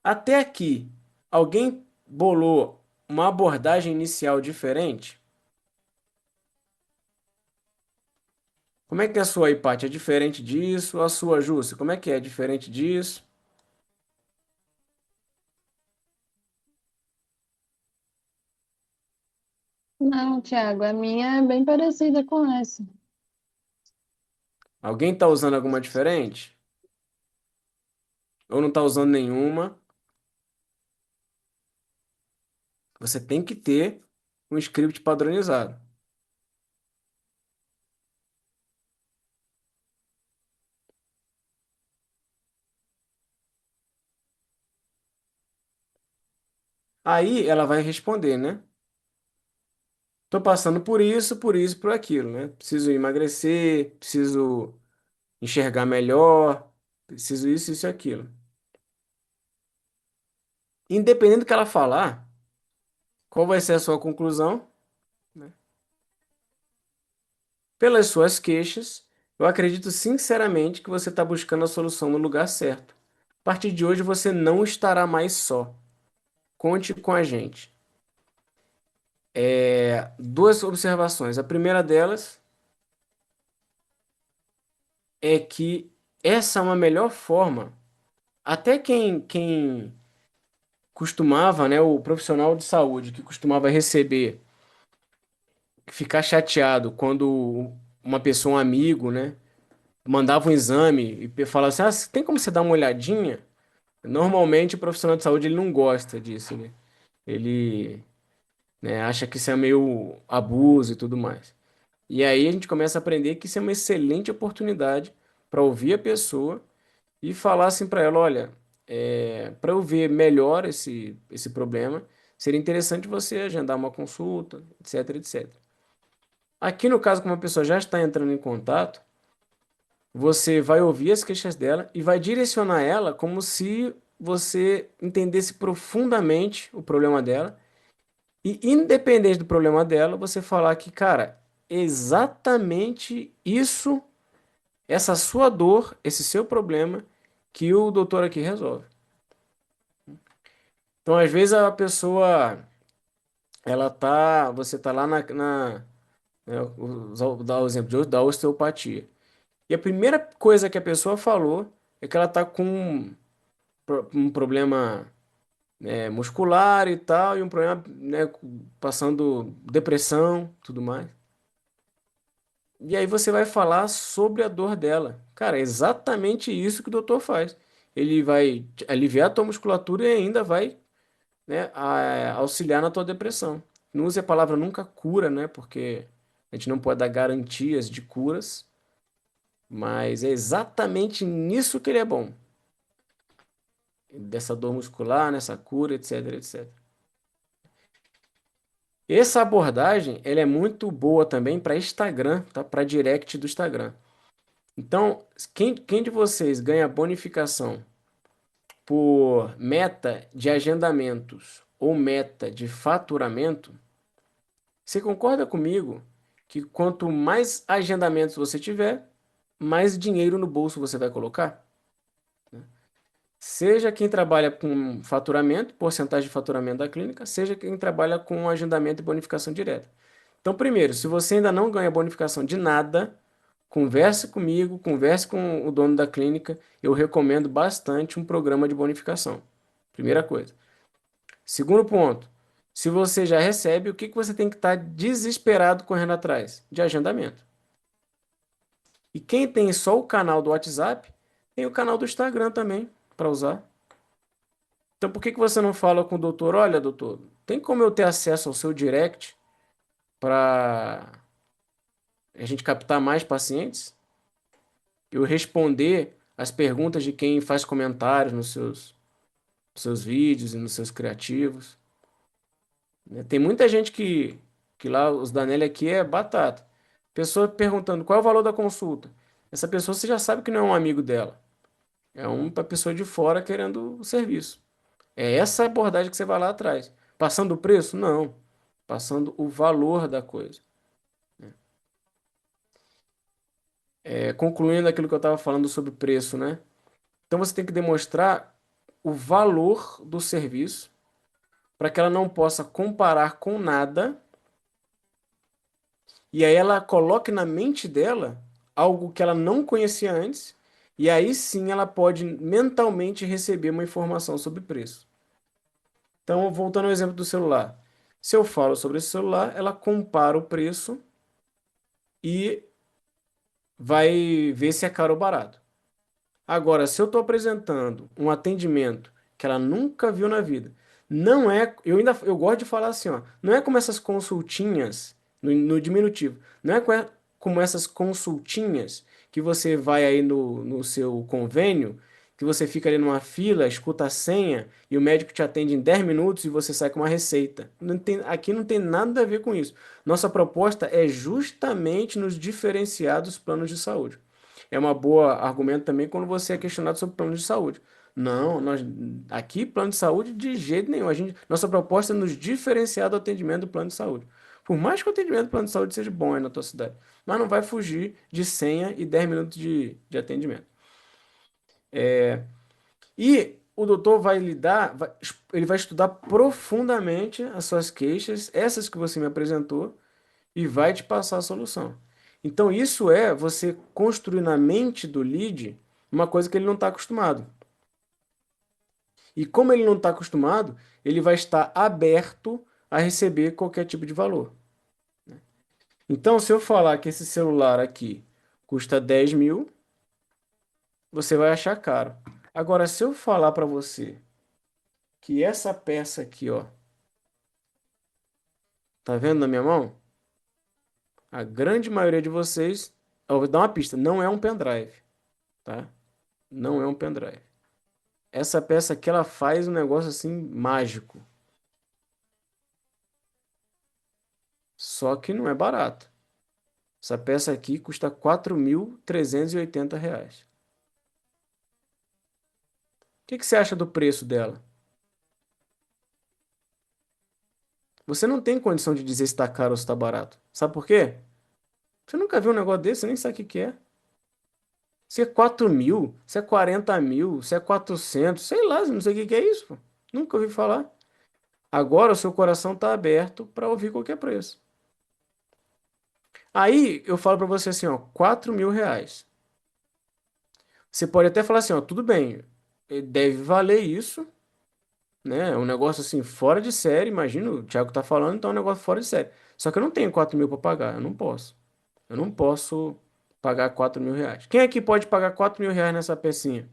Até aqui, alguém bolou uma abordagem inicial diferente? Como é que é a sua aí, Paty? É diferente disso? A sua, Júcia? Como é que é? Diferente disso? Não, Tiago, a minha é bem parecida com essa. Alguém está usando alguma diferente? Ou não está usando nenhuma? Você tem que ter um script padronizado. Aí ela vai responder, né? Tô passando por isso, por aquilo, né? Preciso emagrecer, preciso enxergar melhor, preciso isso e aquilo. Independente do que ela falar, qual vai ser a sua conclusão, né? Pelas suas queixas, eu acredito sinceramente que você está buscando a solução no lugar certo. A partir de hoje você não estará mais só. Conte com a gente. Duas observações. A primeira delas é que essa é uma melhor forma. Até quem costumava, né, o profissional de saúde que costumava receber, ficar chateado quando uma pessoa, um amigo, né, mandava um exame e falava assim, tem como você dar uma olhadinha? Normalmente o profissional de saúde ele não gosta disso, né? Ele, né, acha que isso é meio abuso e tudo mais. E aí a gente começa a aprender que isso é uma excelente oportunidade para ouvir a pessoa e falar assim para ela, olha, para eu ver melhor esse problema, seria interessante você agendar uma consulta, etc, etc. Aqui no caso, como a pessoa já está entrando em contato, você vai ouvir as queixas dela e vai direcionar ela como se você entendesse profundamente o problema dela e, independente do problema dela, você falar que, cara, exatamente isso, essa sua dor, esse seu problema, que o doutor aqui resolve. Então, às vezes a pessoa, você tá lá né, dar o exemplo da osteopatia. E a primeira coisa que a pessoa falou é que ela tá com um problema, muscular e tal, e um problema, né, passando depressão, tudo mais. E aí você vai falar sobre a dor dela. Cara, é exatamente isso que o doutor faz. Ele vai aliviar a tua musculatura e ainda vai, né, auxiliar na tua depressão. Não use a palavra nunca cura, né? Porque a gente não pode dar garantias de curas, mas é exatamente nisso que ele é bom. Dessa dor muscular, nessa cura, etc, etc. Essa abordagem, ela é muito boa também para Instagram, tá? Para direct do Instagram. Então, quem de vocês ganha bonificação por meta de agendamentos ou meta de faturamento, você concorda comigo que quanto mais agendamentos você tiver, mais dinheiro no bolso você vai colocar? Seja quem trabalha com faturamento, porcentagem de faturamento da clínica, seja quem trabalha com agendamento e bonificação direta. Então, primeiro, se você ainda não ganha bonificação de nada, converse comigo, converse com o dono da clínica. Eu recomendo bastante um programa de bonificação. Primeira coisa. Segundo ponto, se você já recebe, o que que você tem que estar desesperado correndo atrás? De agendamento. E quem tem só o canal do WhatsApp, tem o canal do Instagram também para usar. Então por que que você não fala com o doutor? Olha, doutor, tem como eu ter acesso ao seu direct para a gente captar mais pacientes? Eu responder as perguntas de quem faz comentários nos seus vídeos e nos seus criativos, né? Tem muita gente que lá, os Danelli aqui é batata. Pessoa perguntando qual é o valor da consulta. Essa pessoa você já sabe que não é um amigo dela. É uma pessoa de fora querendo o serviço. É essa abordagem que você vai lá atrás. Passando o preço? Não. Passando o valor da coisa. Concluindo aquilo que eu estava falando sobre preço, né? Então você tem que demonstrar o valor do serviço para que ela não possa comparar com nada e aí ela coloque na mente dela algo que ela não conhecia antes e aí sim ela pode mentalmente receber uma informação sobre preço. Então, voltando ao exemplo do celular. Se eu falo sobre esse celular, ela compara o preço e vai ver se é caro ou barato. Agora, se eu estou apresentando um atendimento que ela nunca viu na vida, não é, eu gosto de falar assim, ó, não é como essas consultinhas no diminutivo, não é como essas consultinhas que você vai aí no seu convênio, que você fica ali numa fila, escuta a senha e o médico te atende em 10 minutos e você sai com uma receita. Aqui não tem nada a ver com isso. Nossa proposta é justamente nos diferenciar dos planos de saúde. É uma boa argumento também quando você é questionado sobre plano de saúde. Não, nós aqui plano de saúde de jeito nenhum. Nossa proposta é nos diferenciar do atendimento do plano de saúde. Por mais que o atendimento do plano de saúde seja bom aí na tua cidade. Mas não vai fugir de senha e 10 minutos de atendimento. E o doutor vai lidar, ele vai estudar profundamente as suas queixas, essas que você me apresentou, e vai te passar a solução. Então, isso é você construir na mente do lead uma coisa que ele não está acostumado. E como ele não está acostumado, ele vai estar aberto a receber qualquer tipo de valor. Então, se eu falar que esse celular aqui custa 10 mil, você vai achar caro. Agora, se eu falar para você que essa peça aqui, ó, tá vendo na minha mão? A grande maioria de vocês, eu vou dar uma pista, não é um pendrive, tá? Não é um pendrive. Essa peça aqui, ela faz um negócio assim mágico. Só que não é barato. Essa peça aqui custa R$ 4.380. O que que você acha do preço dela? Você não tem condição de dizer se está caro ou se está barato. Sabe por quê? Você nunca viu um negócio desse, você nem sabe o que que é. Se é 4 mil, se é 40 mil, se é 400, sei lá, não sei o que que é isso, pô. Nunca ouvi falar. Agora o seu coração está aberto para ouvir qualquer preço. Aí eu falo para você assim, ó, R$ 4.000. Você pode até falar assim, ó, tudo bem, deve valer isso, né? É um negócio assim fora de série. Imagina, o Thiago tá falando, então é um negócio fora de série. Só que eu não tenho 4 mil para pagar, eu não posso. Eu não posso pagar R$ 4.000. Quem aqui pode pagar R$ 4.000 nessa pecinha?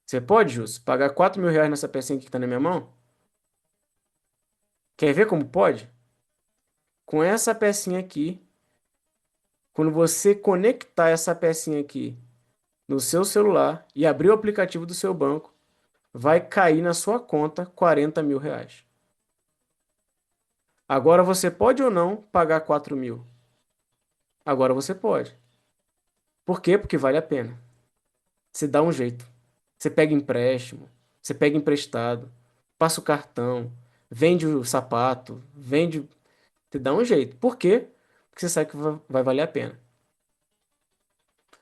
Você pode, Jus, pagar R$ 4.000 nessa pecinha que tá na minha mão? Quer ver como pode? Com essa pecinha aqui, quando você conectar essa pecinha aqui no seu celular e abrir o aplicativo do seu banco, vai cair na sua conta R$ 40.000. Agora você pode ou não pagar 4 mil? Agora você pode. Por quê? Porque vale a pena. Você dá um jeito. Você pega empréstimo, você pega emprestado, passa o cartão, vende o sapato, vende. Você dá um jeito. Por quê? Porque você sabe que vai valer a pena.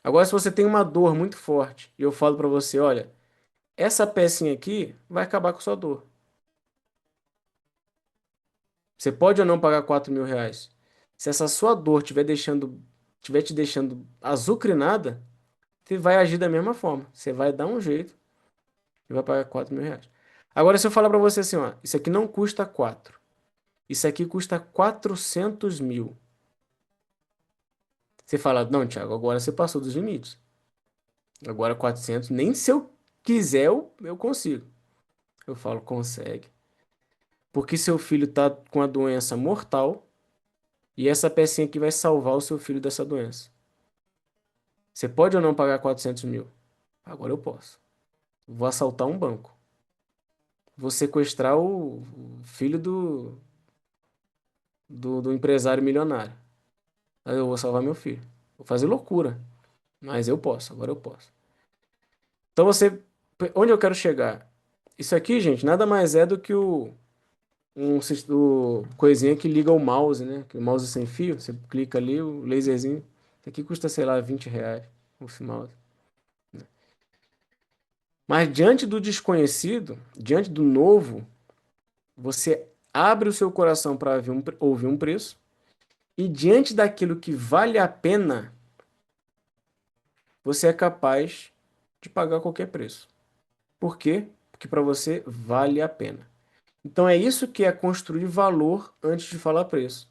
Agora, se você tem uma dor muito forte e eu falo pra você, olha, essa pecinha aqui vai acabar com sua dor. Você pode ou não pagar R$ 4.000. Se essa sua dor tiver te deixando azucrinada, você vai agir da mesma forma. Você vai dar um jeito e vai pagar R$ 4.000. Agora, se eu falar pra você assim, ó, isso aqui não custa 4. Isso aqui custa 400 mil. Você fala, não, Thiago, agora você passou dos limites. Agora 400, nem se eu quiser eu consigo. Eu falo, consegue. Porque seu filho tá com a doença mortal e essa pecinha aqui vai salvar o seu filho dessa doença. Você pode ou não pagar 400 mil? Agora eu posso. Vou assaltar um banco. Vou sequestrar o filho do empresário milionário. Aí eu vou salvar meu filho. Vou fazer loucura. Mas eu posso, agora eu posso. Então você. Onde eu quero chegar? Isso aqui, gente, nada mais é do que o coisinha que liga o mouse, né? Que o mouse sem fio. Você clica ali, o laserzinho. Isso aqui custa, sei lá, R$ 20 esse mouse. Mas diante do desconhecido, diante do novo, você abre o seu coração para ouvir um preço. E diante daquilo que vale a pena, você é capaz de pagar qualquer preço. Por quê? Porque para você vale a pena. Então é isso que é construir valor antes de falar preço.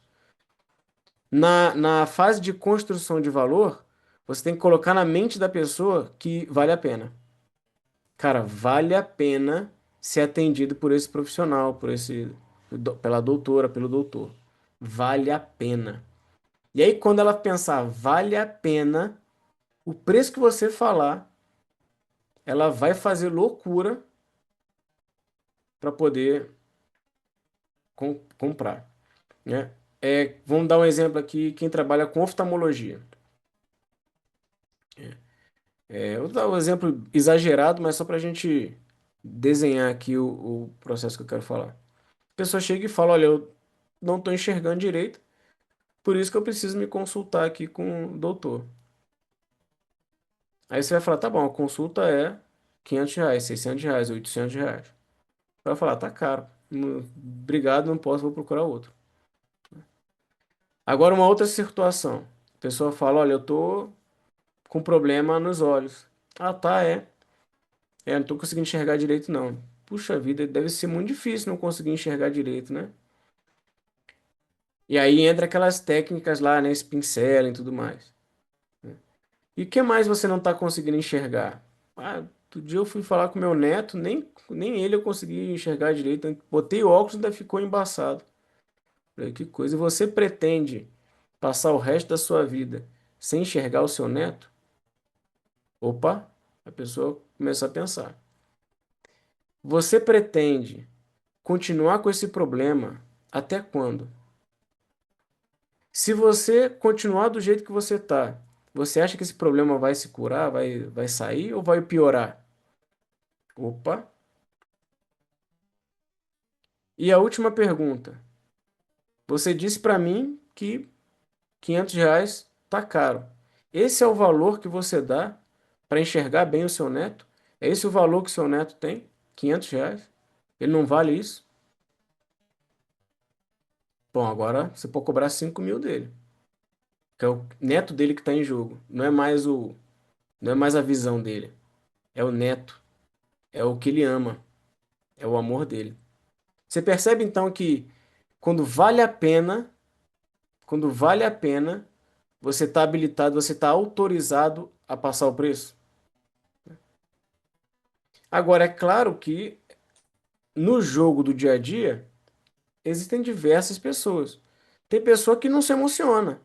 Na fase de construção de valor, você tem que colocar na mente da pessoa que vale a pena. Cara, vale a pena ser atendido por esse profissional, pela doutora, pelo doutor. Vale a pena. E aí, quando ela pensar, vale a pena, o preço que você falar, ela vai fazer loucura para poder comprar, né? Vamos dar um exemplo aqui, quem trabalha com oftalmologia. Eu vou dar um exemplo exagerado, mas só para a gente desenhar aqui o processo que eu quero falar. A pessoa chega e fala, olha, eu não estou enxergando direito, por isso que eu preciso me consultar aqui com o doutor. Aí você vai falar, tá bom, a consulta é R$ 500, R$ 600, R$ 800. Vai falar, tá caro. Obrigado, não posso, vou procurar outro. Agora, uma outra situação. A pessoa fala, olha, eu tô com problema nos olhos. Ah, tá, é. Não tô conseguindo enxergar direito, não. Puxa vida, deve ser muito difícil não conseguir enxergar direito, né? E aí entra aquelas técnicas lá, né? Esse pincel e tudo mais. E o que mais você não tá conseguindo enxergar? Ah, outro dia eu fui falar com meu neto, nem ele eu consegui enxergar direito. Botei o óculos e ainda ficou embaçado. Falei, que coisa. E você pretende passar o resto da sua vida sem enxergar o seu neto? Opa, a pessoa começa a pensar. Você pretende continuar com esse problema até quando? Se você continuar do jeito que você está, você acha que esse problema vai se curar, vai sair ou vai piorar? Opa. E a última pergunta. Você disse para mim que R$ 500 tá caro. Esse é o valor que você dá para enxergar bem o seu neto? É esse o valor que o seu neto tem? R$ 500? Ele não vale isso? Bom, agora você pode cobrar 5.000 dele, que é o neto dele que está em jogo. Não é mais a visão dele. É o neto. É o que ele ama. É o amor dele. Você percebe então que quando vale a pena, quando vale a pena, você está habilitado, você está autorizado a passar o preço? Agora, é claro que no jogo do dia a dia, existem diversas pessoas. Tem pessoa que não se emociona.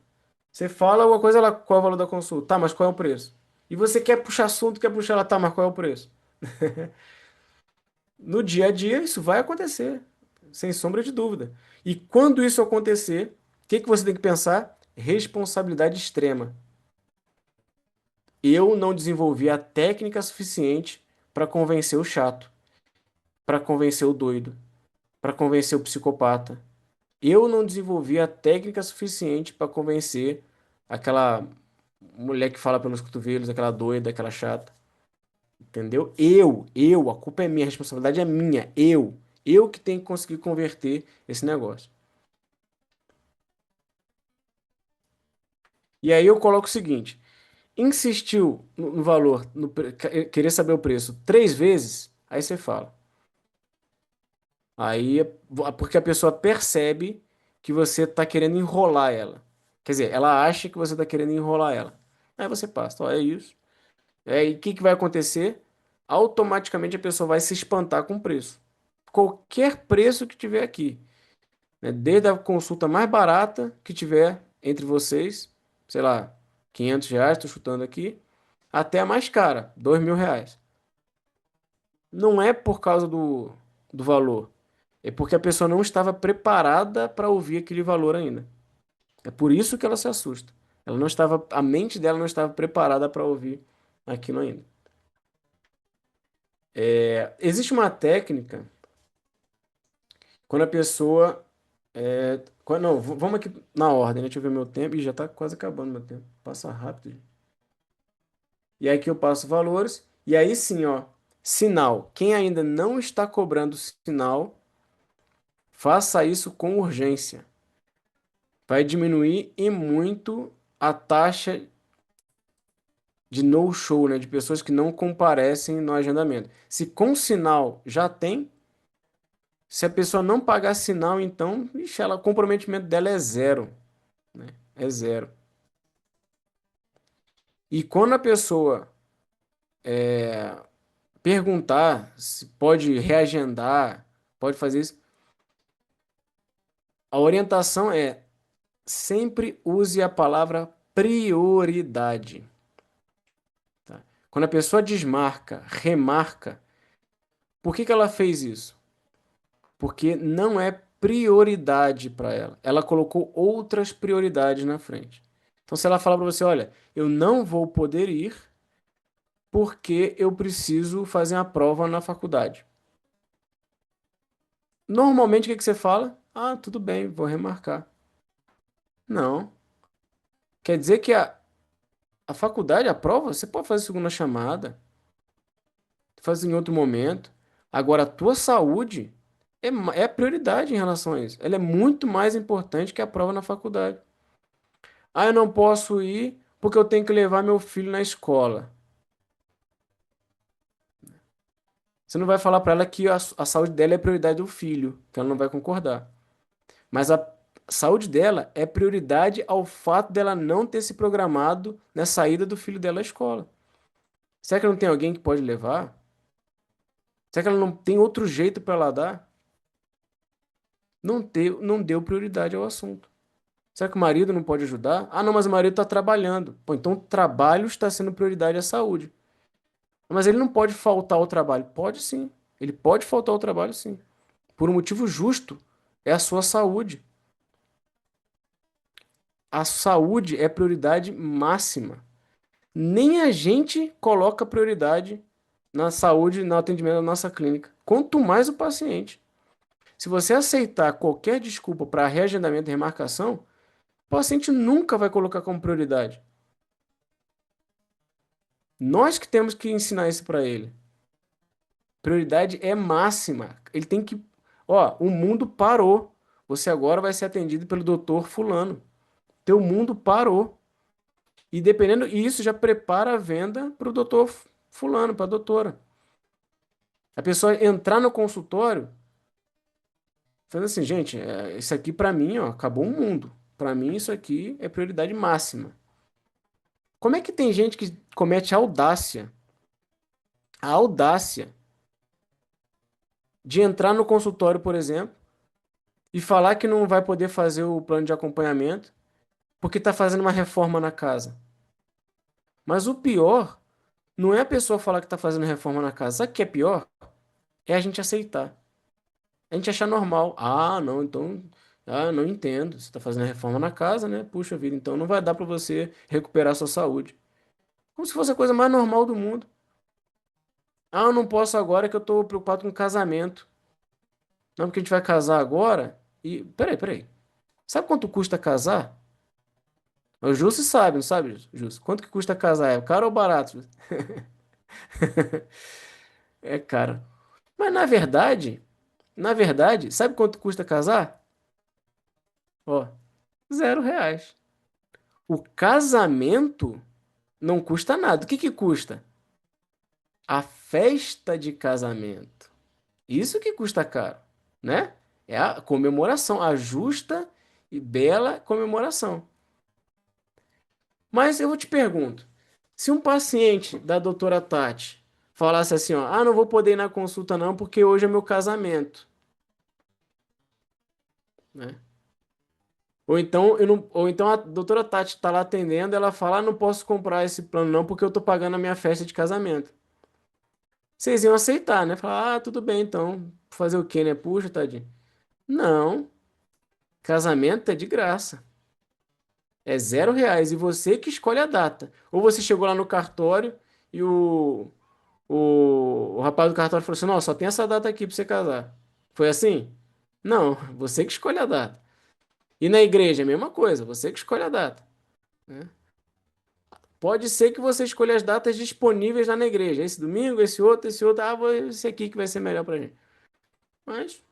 Você fala alguma coisa, ela, qual é o valor da consulta? Tá, mas qual é o preço? E você quer puxar assunto, quer puxar ela, tá, mas qual é o preço? No dia a dia, isso vai acontecer, sem sombra de dúvida. E quando isso acontecer, o que que você tem que pensar? Responsabilidade extrema. Eu não desenvolvi a técnica suficiente para convencer o chato, para convencer o doido, para convencer o psicopata. Eu não desenvolvi a técnica suficiente para convencer aquela mulher que fala pelos cotovelos, aquela doida, aquela chata. Entendeu? A culpa é minha, a responsabilidade é minha. Eu que tenho que conseguir converter esse negócio. E aí eu coloco o seguinte: insistiu no valor, querer saber o preço 3 vezes, aí você fala. Aí porque a pessoa percebe que você está querendo enrolar ela. Quer dizer, ela acha que você está querendo enrolar ela. Aí você passa, ó, é isso. E o que que vai acontecer? Automaticamente a pessoa vai se espantar com o preço. Qualquer preço que tiver aqui, né? Desde a consulta mais barata que tiver entre vocês, sei lá, R$ 500, estou chutando aqui, até a mais cara, R$ 2.000. Não é por causa do valor, é porque a pessoa não estava preparada para ouvir aquele valor ainda. É por isso que ela se assusta. Ela não estava, a mente dela não estava preparada para ouvir aquilo ainda. Existe uma técnica quando a pessoa. Não, vamos aqui na ordem, né? Deixa eu ver meu tempo. E já está quase acabando meu tempo. Passa rápido. E aí que eu passo valores. E aí sim, ó. Sinal. Quem ainda não está cobrando sinal, faça isso com urgência. Vai diminuir e muito a taxa de no-show, né? De pessoas que não comparecem no agendamento. Se com sinal já tem, se a pessoa não pagar sinal, então, ixi, o comprometimento dela é zero, né? É zero. E quando a pessoa perguntar se pode reagendar, pode fazer isso, a orientação é sempre use a palavra prioridade. Tá? Quando a pessoa desmarca, remarca, por que que ela fez isso? Porque não é prioridade para ela. Ela colocou outras prioridades na frente. Então, se ela falar para você, olha, eu não vou poder ir porque eu preciso fazer uma prova na faculdade. Normalmente, o que que você fala? Ah, tudo bem, vou remarcar. Não. Quer dizer que a faculdade, a prova, você pode fazer segunda chamada, fazer em outro momento. Agora, a tua saúde é prioridade em relação a isso. Ela é muito mais importante que a prova na faculdade. Ah, eu não posso ir porque eu tenho que levar meu filho na escola. Você não vai falar para ela que a saúde dela é prioridade do filho, que ela não vai concordar. Mas a saúde dela é prioridade ao fato dela não ter se programado na saída do filho dela à escola. Será que não tem alguém que pode levar? Será que ela não tem outro jeito para ela dar? Não deu prioridade ao assunto. Será que o marido não pode ajudar? Ah, não, mas o marido está trabalhando. Pô, então o trabalho está sendo prioridade à saúde. Mas ele não pode faltar ao trabalho. Pode sim. Ele pode faltar ao trabalho sim. Por um motivo justo. É a sua saúde. A saúde é prioridade máxima. Nem a gente coloca prioridade na saúde, no atendimento da nossa clínica. Quanto mais o paciente. Se você aceitar qualquer desculpa para reagendamento e remarcação, o paciente nunca vai colocar como prioridade. Nós que temos que ensinar isso para ele. Prioridade é máxima. Ele tem que. Ó, o mundo parou. Você agora vai ser atendido pelo doutor Fulano. Teu mundo parou. E dependendo, e isso já prepara a venda para o doutor Fulano, para a doutora. A pessoa entrar no consultório, falando assim, gente, isso aqui para mim, ó, acabou o mundo. Para mim, isso aqui é prioridade máxima. Como é que tem gente que comete a audácia de entrar no consultório, por exemplo, e falar que não vai poder fazer o plano de acompanhamento porque está fazendo uma reforma na casa? Mas o pior não é a pessoa falar que está fazendo reforma na casa. Sabe o que é pior? É a gente aceitar. A gente achar normal. Ah, não, então. Ah, não entendo. Você está fazendo reforma na casa, né? Puxa vida, então não vai dar para você recuperar a sua saúde. Como se fosse a coisa mais normal do mundo. Ah, eu não posso agora que eu estou preocupado com casamento. Não, porque a gente vai casar agora e. Peraí. Sabe quanto custa casar? O Justo sabe, não sabe, Justo? Quanto que custa casar? É caro ou barato? É caro. Mas na verdade, sabe quanto custa casar? Ó, R$ 0. O casamento não custa nada. O que que custa? A festa de casamento. Isso que custa caro, né? É a comemoração, a justa e bela comemoração. Mas eu te pergunto, se um paciente da doutora Tati falasse assim, ó, ah, não vou poder ir na consulta não porque hoje é meu casamento, né? Ou então a doutora Tati está lá atendendo, ela fala, ah, não posso comprar esse plano não porque eu tô pagando a minha festa de casamento. Vocês iam aceitar, né? Falar, ah, tudo bem então, fazer o quê, né? Puxa, tadinho. Não, casamento é de graça. É R$ 0 e você que escolhe a data. Ou você chegou lá no cartório e o rapaz do cartório falou assim: não, só tem essa data aqui pra você casar. Foi assim? Não, você que escolhe a data. E na igreja, a mesma coisa, você que escolhe a data, né? Pode ser que você escolha as datas disponíveis lá na igreja. Esse domingo, esse outro. Ah, esse aqui que vai ser melhor pra gente. Mas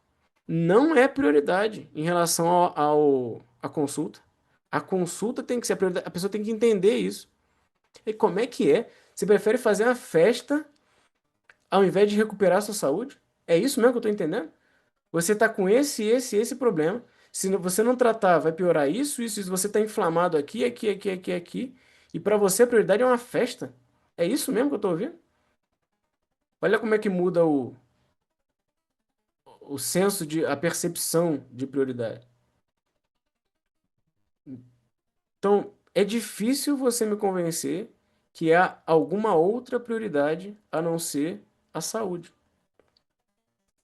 não é prioridade em relação à consulta. A consulta tem que ser a prioridade. A pessoa tem que entender isso. E como é que é? Você prefere fazer uma festa ao invés de recuperar a sua saúde? É isso mesmo que eu estou entendendo? Você está com esse problema. Se você não tratar, vai piorar isso. Você está inflamado aqui. E para você a prioridade é uma festa. É isso mesmo que eu estou ouvindo? Olha como é que muda o senso a percepção de prioridade. Então, é difícil você me convencer que há alguma outra prioridade a não ser a saúde.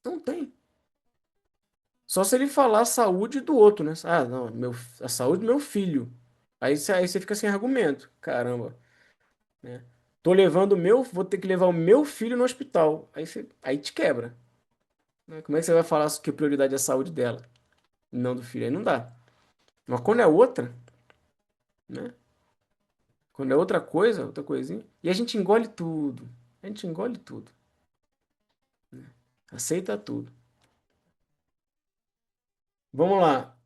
Não tem. Só se ele falar a saúde do outro, né? Ah, não, a saúde do meu filho. Aí você fica sem argumento. Caramba, né? vou ter que levar o meu filho no hospital. Aí te quebra, né? Como é que você vai falar que a prioridade é a saúde dela, e não do filho? Aí não dá. Mas quando é outra, né? Quando é outra coisa, outra coisinha, e a gente engole tudo. A gente engole tudo. Aceita tudo. Vamos lá.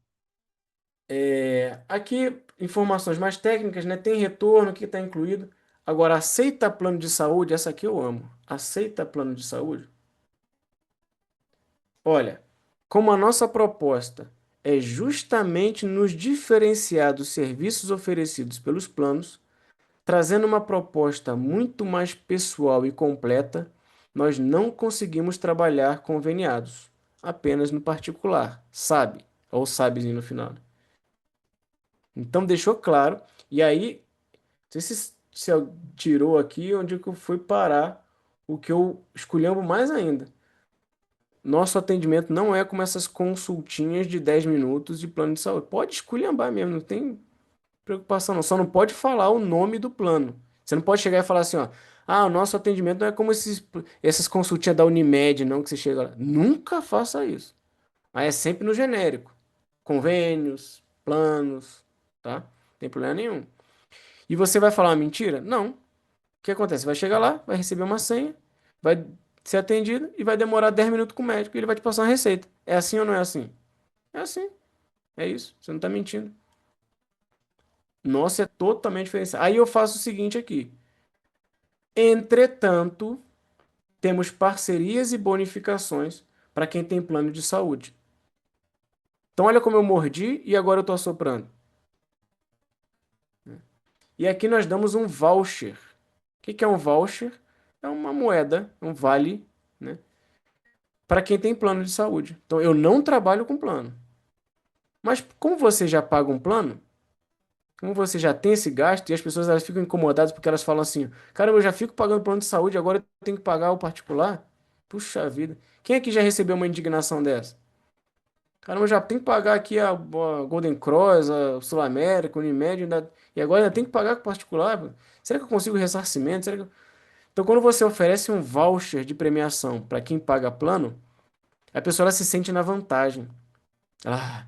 Aqui, informações mais técnicas, né? Tem retorno, o que está incluído. Agora, aceita plano de saúde? Essa aqui eu amo. Aceita plano de saúde? Olha, como a nossa proposta é justamente nos diferenciar dos serviços oferecidos pelos planos, trazendo uma proposta muito mais pessoal e completa, nós não conseguimos trabalhar conveniados, apenas no particular, sabe? Ou sabezinho no final. Então deixou claro. E aí, não sei se eu tirou aqui onde que eu fui parar, o que eu esculhambo mais ainda. Nosso atendimento não é como essas consultinhas de 10 minutos de plano de saúde. Pode esculhambar mesmo, não tem preocupação não. Só não pode falar o nome do plano. Você não pode chegar e falar assim, ó. Ah, o nosso atendimento não é como essas consultinhas da Unimed, não, que você chega lá. Nunca faça isso. Mas é sempre no genérico. Convênios, planos, tá? Não tem problema nenhum. E você vai falar uma mentira? Não. O que acontece? Você vai chegar lá, vai receber uma senha, vai ser atendido e vai demorar 10 minutos com o médico e ele vai te passar uma receita. É assim ou não é assim? É assim. É isso. Você não está mentindo. Nossa, é totalmente diferente. Aí eu faço o seguinte aqui. Entretanto, temos parcerias e bonificações para quem tem plano de saúde. Então, olha como eu mordi e agora eu estou assoprando. E aqui nós damos um voucher. O que que é um voucher? É uma moeda, um vale, né, para quem tem plano de saúde. Então, eu não trabalho com plano. Mas como você já paga um plano, como você já tem esse gasto e as pessoas elas ficam incomodadas porque elas falam assim: caramba, eu já fico pagando plano de saúde, agora eu tenho que pagar o particular? Puxa vida. Quem aqui já recebeu uma indignação dessa? Caramba, eu já tenho que pagar aqui a Golden Cross, a Sul América, a Unimed, e agora ainda tenho que pagar com o particular? Pô. Será que eu consigo ressarcimento? Então, quando você oferece um voucher de premiação para quem paga plano, a pessoa ela se sente na vantagem. Ah,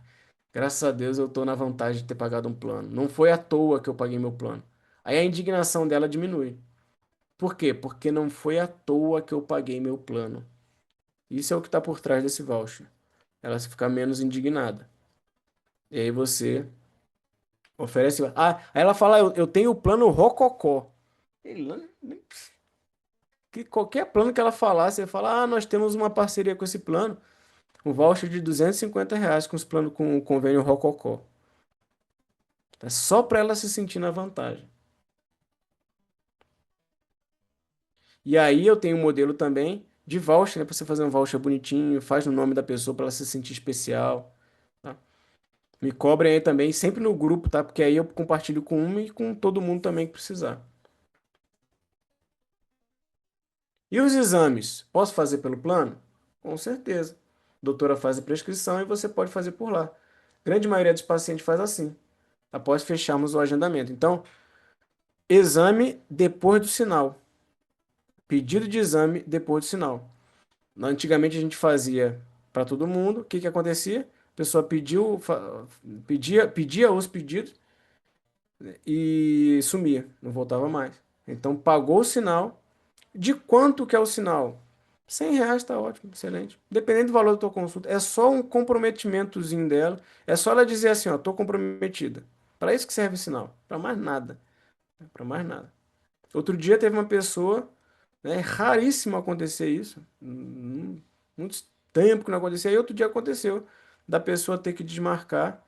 graças a Deus eu tô na vantagem de ter pagado um plano. Não foi à toa que eu paguei meu plano. Aí a indignação dela diminui. Por quê? Porque não foi à toa que eu paguei meu plano. Isso é o que está por trás desse voucher. Ela se fica menos indignada. E aí você oferece. Ah, aí ela fala: eu tenho o plano Rococó. Ele- Que qualquer plano que ela falar, você fala: ah, nós temos uma parceria com esse plano. Um voucher de R$ 250 com os planos com o convênio Rococó. É só para ela se sentir na vantagem. E aí eu tenho um modelo também de voucher, né? Para você fazer um voucher bonitinho, faz no nome da pessoa para ela se sentir especial, tá? Me cobrem aí também, sempre no grupo, tá? Porque aí eu compartilho com uma e com todo mundo também que precisar. E os exames? Posso fazer pelo plano? Com certeza. A doutora faz a prescrição e você pode fazer por lá. Grande maioria dos pacientes faz assim, após fecharmos o agendamento. Então, exame depois do sinal. Pedido de exame depois do sinal. Antigamente a gente fazia para todo mundo. O que que acontecia? A pessoa pedia os pedidos e sumia, não voltava mais. Então pagou o sinal. De quanto que é o sinal? R$ 100 tá ótimo, excelente. Dependendo do valor da tua consulta, é só um comprometimentozinho dela. É só ela dizer assim, ó, tô comprometida. Para isso que serve o sinal, para mais nada, para mais nada. Outro dia teve uma pessoa, né, é raríssimo acontecer isso. Muito tempo que não acontecia. Aí outro dia aconteceu da pessoa ter que desmarcar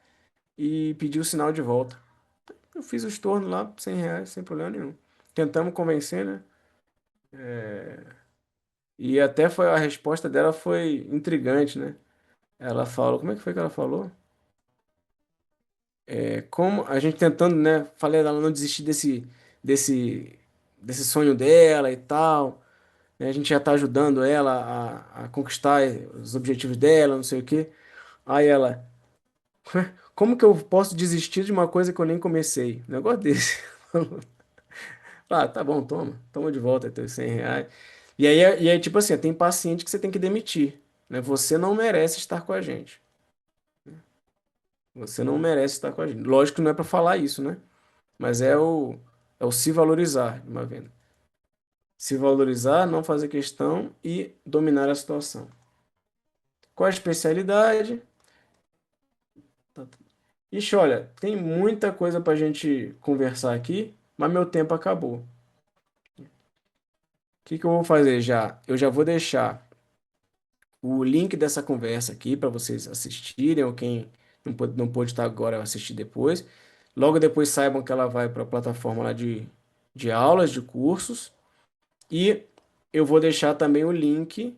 e pedir o sinal de volta. Eu fiz o estorno lá, R$ 100, sem problema nenhum. Tentamos convencer, né? E até foi a resposta dela foi intrigante, né? Ela falou, como é que foi que ela falou? Como a gente tentando, né? Falei ela não desistir desse, desse sonho dela e tal, né? A gente já tá ajudando ela a conquistar os objetivos dela, não sei o quê. Aí ela, como que eu posso desistir de uma coisa que eu nem comecei? Um negócio desse. Ah, tá bom, toma de volta teus R$ 100. E aí, tipo assim, tem paciente que você tem que demitir, né? Você não merece estar com a gente. Você não merece estar com a gente. Lógico que não é para falar isso, né? Mas é o se valorizar de uma venda. Se valorizar, não fazer questão e dominar a situação. Qual a especialidade? Tá. Ixi, olha, tem muita coisa para a gente conversar aqui, mas meu tempo acabou. O que que eu vou fazer já? Eu já vou deixar o link dessa conversa aqui para vocês assistirem, ou quem não pôde estar agora assistir depois. Logo depois saibam que ela vai para a plataforma lá de aulas, de cursos. E eu vou deixar também o link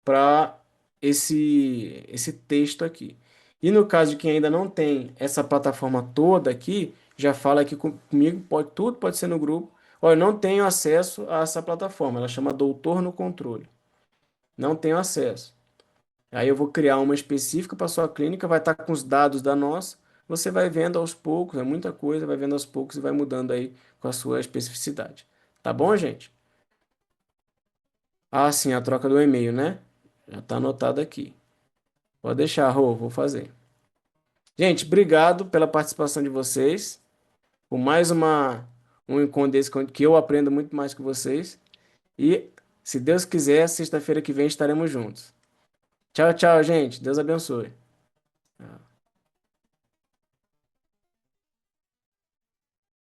para esse texto aqui. E no caso de quem ainda não tem essa plataforma toda aqui, já fala aqui comigo, tudo pode ser no grupo. Olha, eu não tenho acesso a essa plataforma, ela chama Doutor no Controle. Não tenho acesso. Aí eu vou criar uma específica para sua clínica, vai estar com os dados da nossa. Você vai vendo aos poucos, é muita coisa, vai vendo aos poucos e vai mudando aí com a sua especificidade. Tá bom, gente? Ah, sim, a troca do e-mail, né? Já está anotado aqui. Pode deixar, Rô, vou fazer. Gente, obrigado pela participação de vocês. Por mais um encontro desse que eu aprendo muito mais que vocês. E, se Deus quiser, sexta-feira que vem estaremos juntos. Tchau, tchau, gente. Deus abençoe.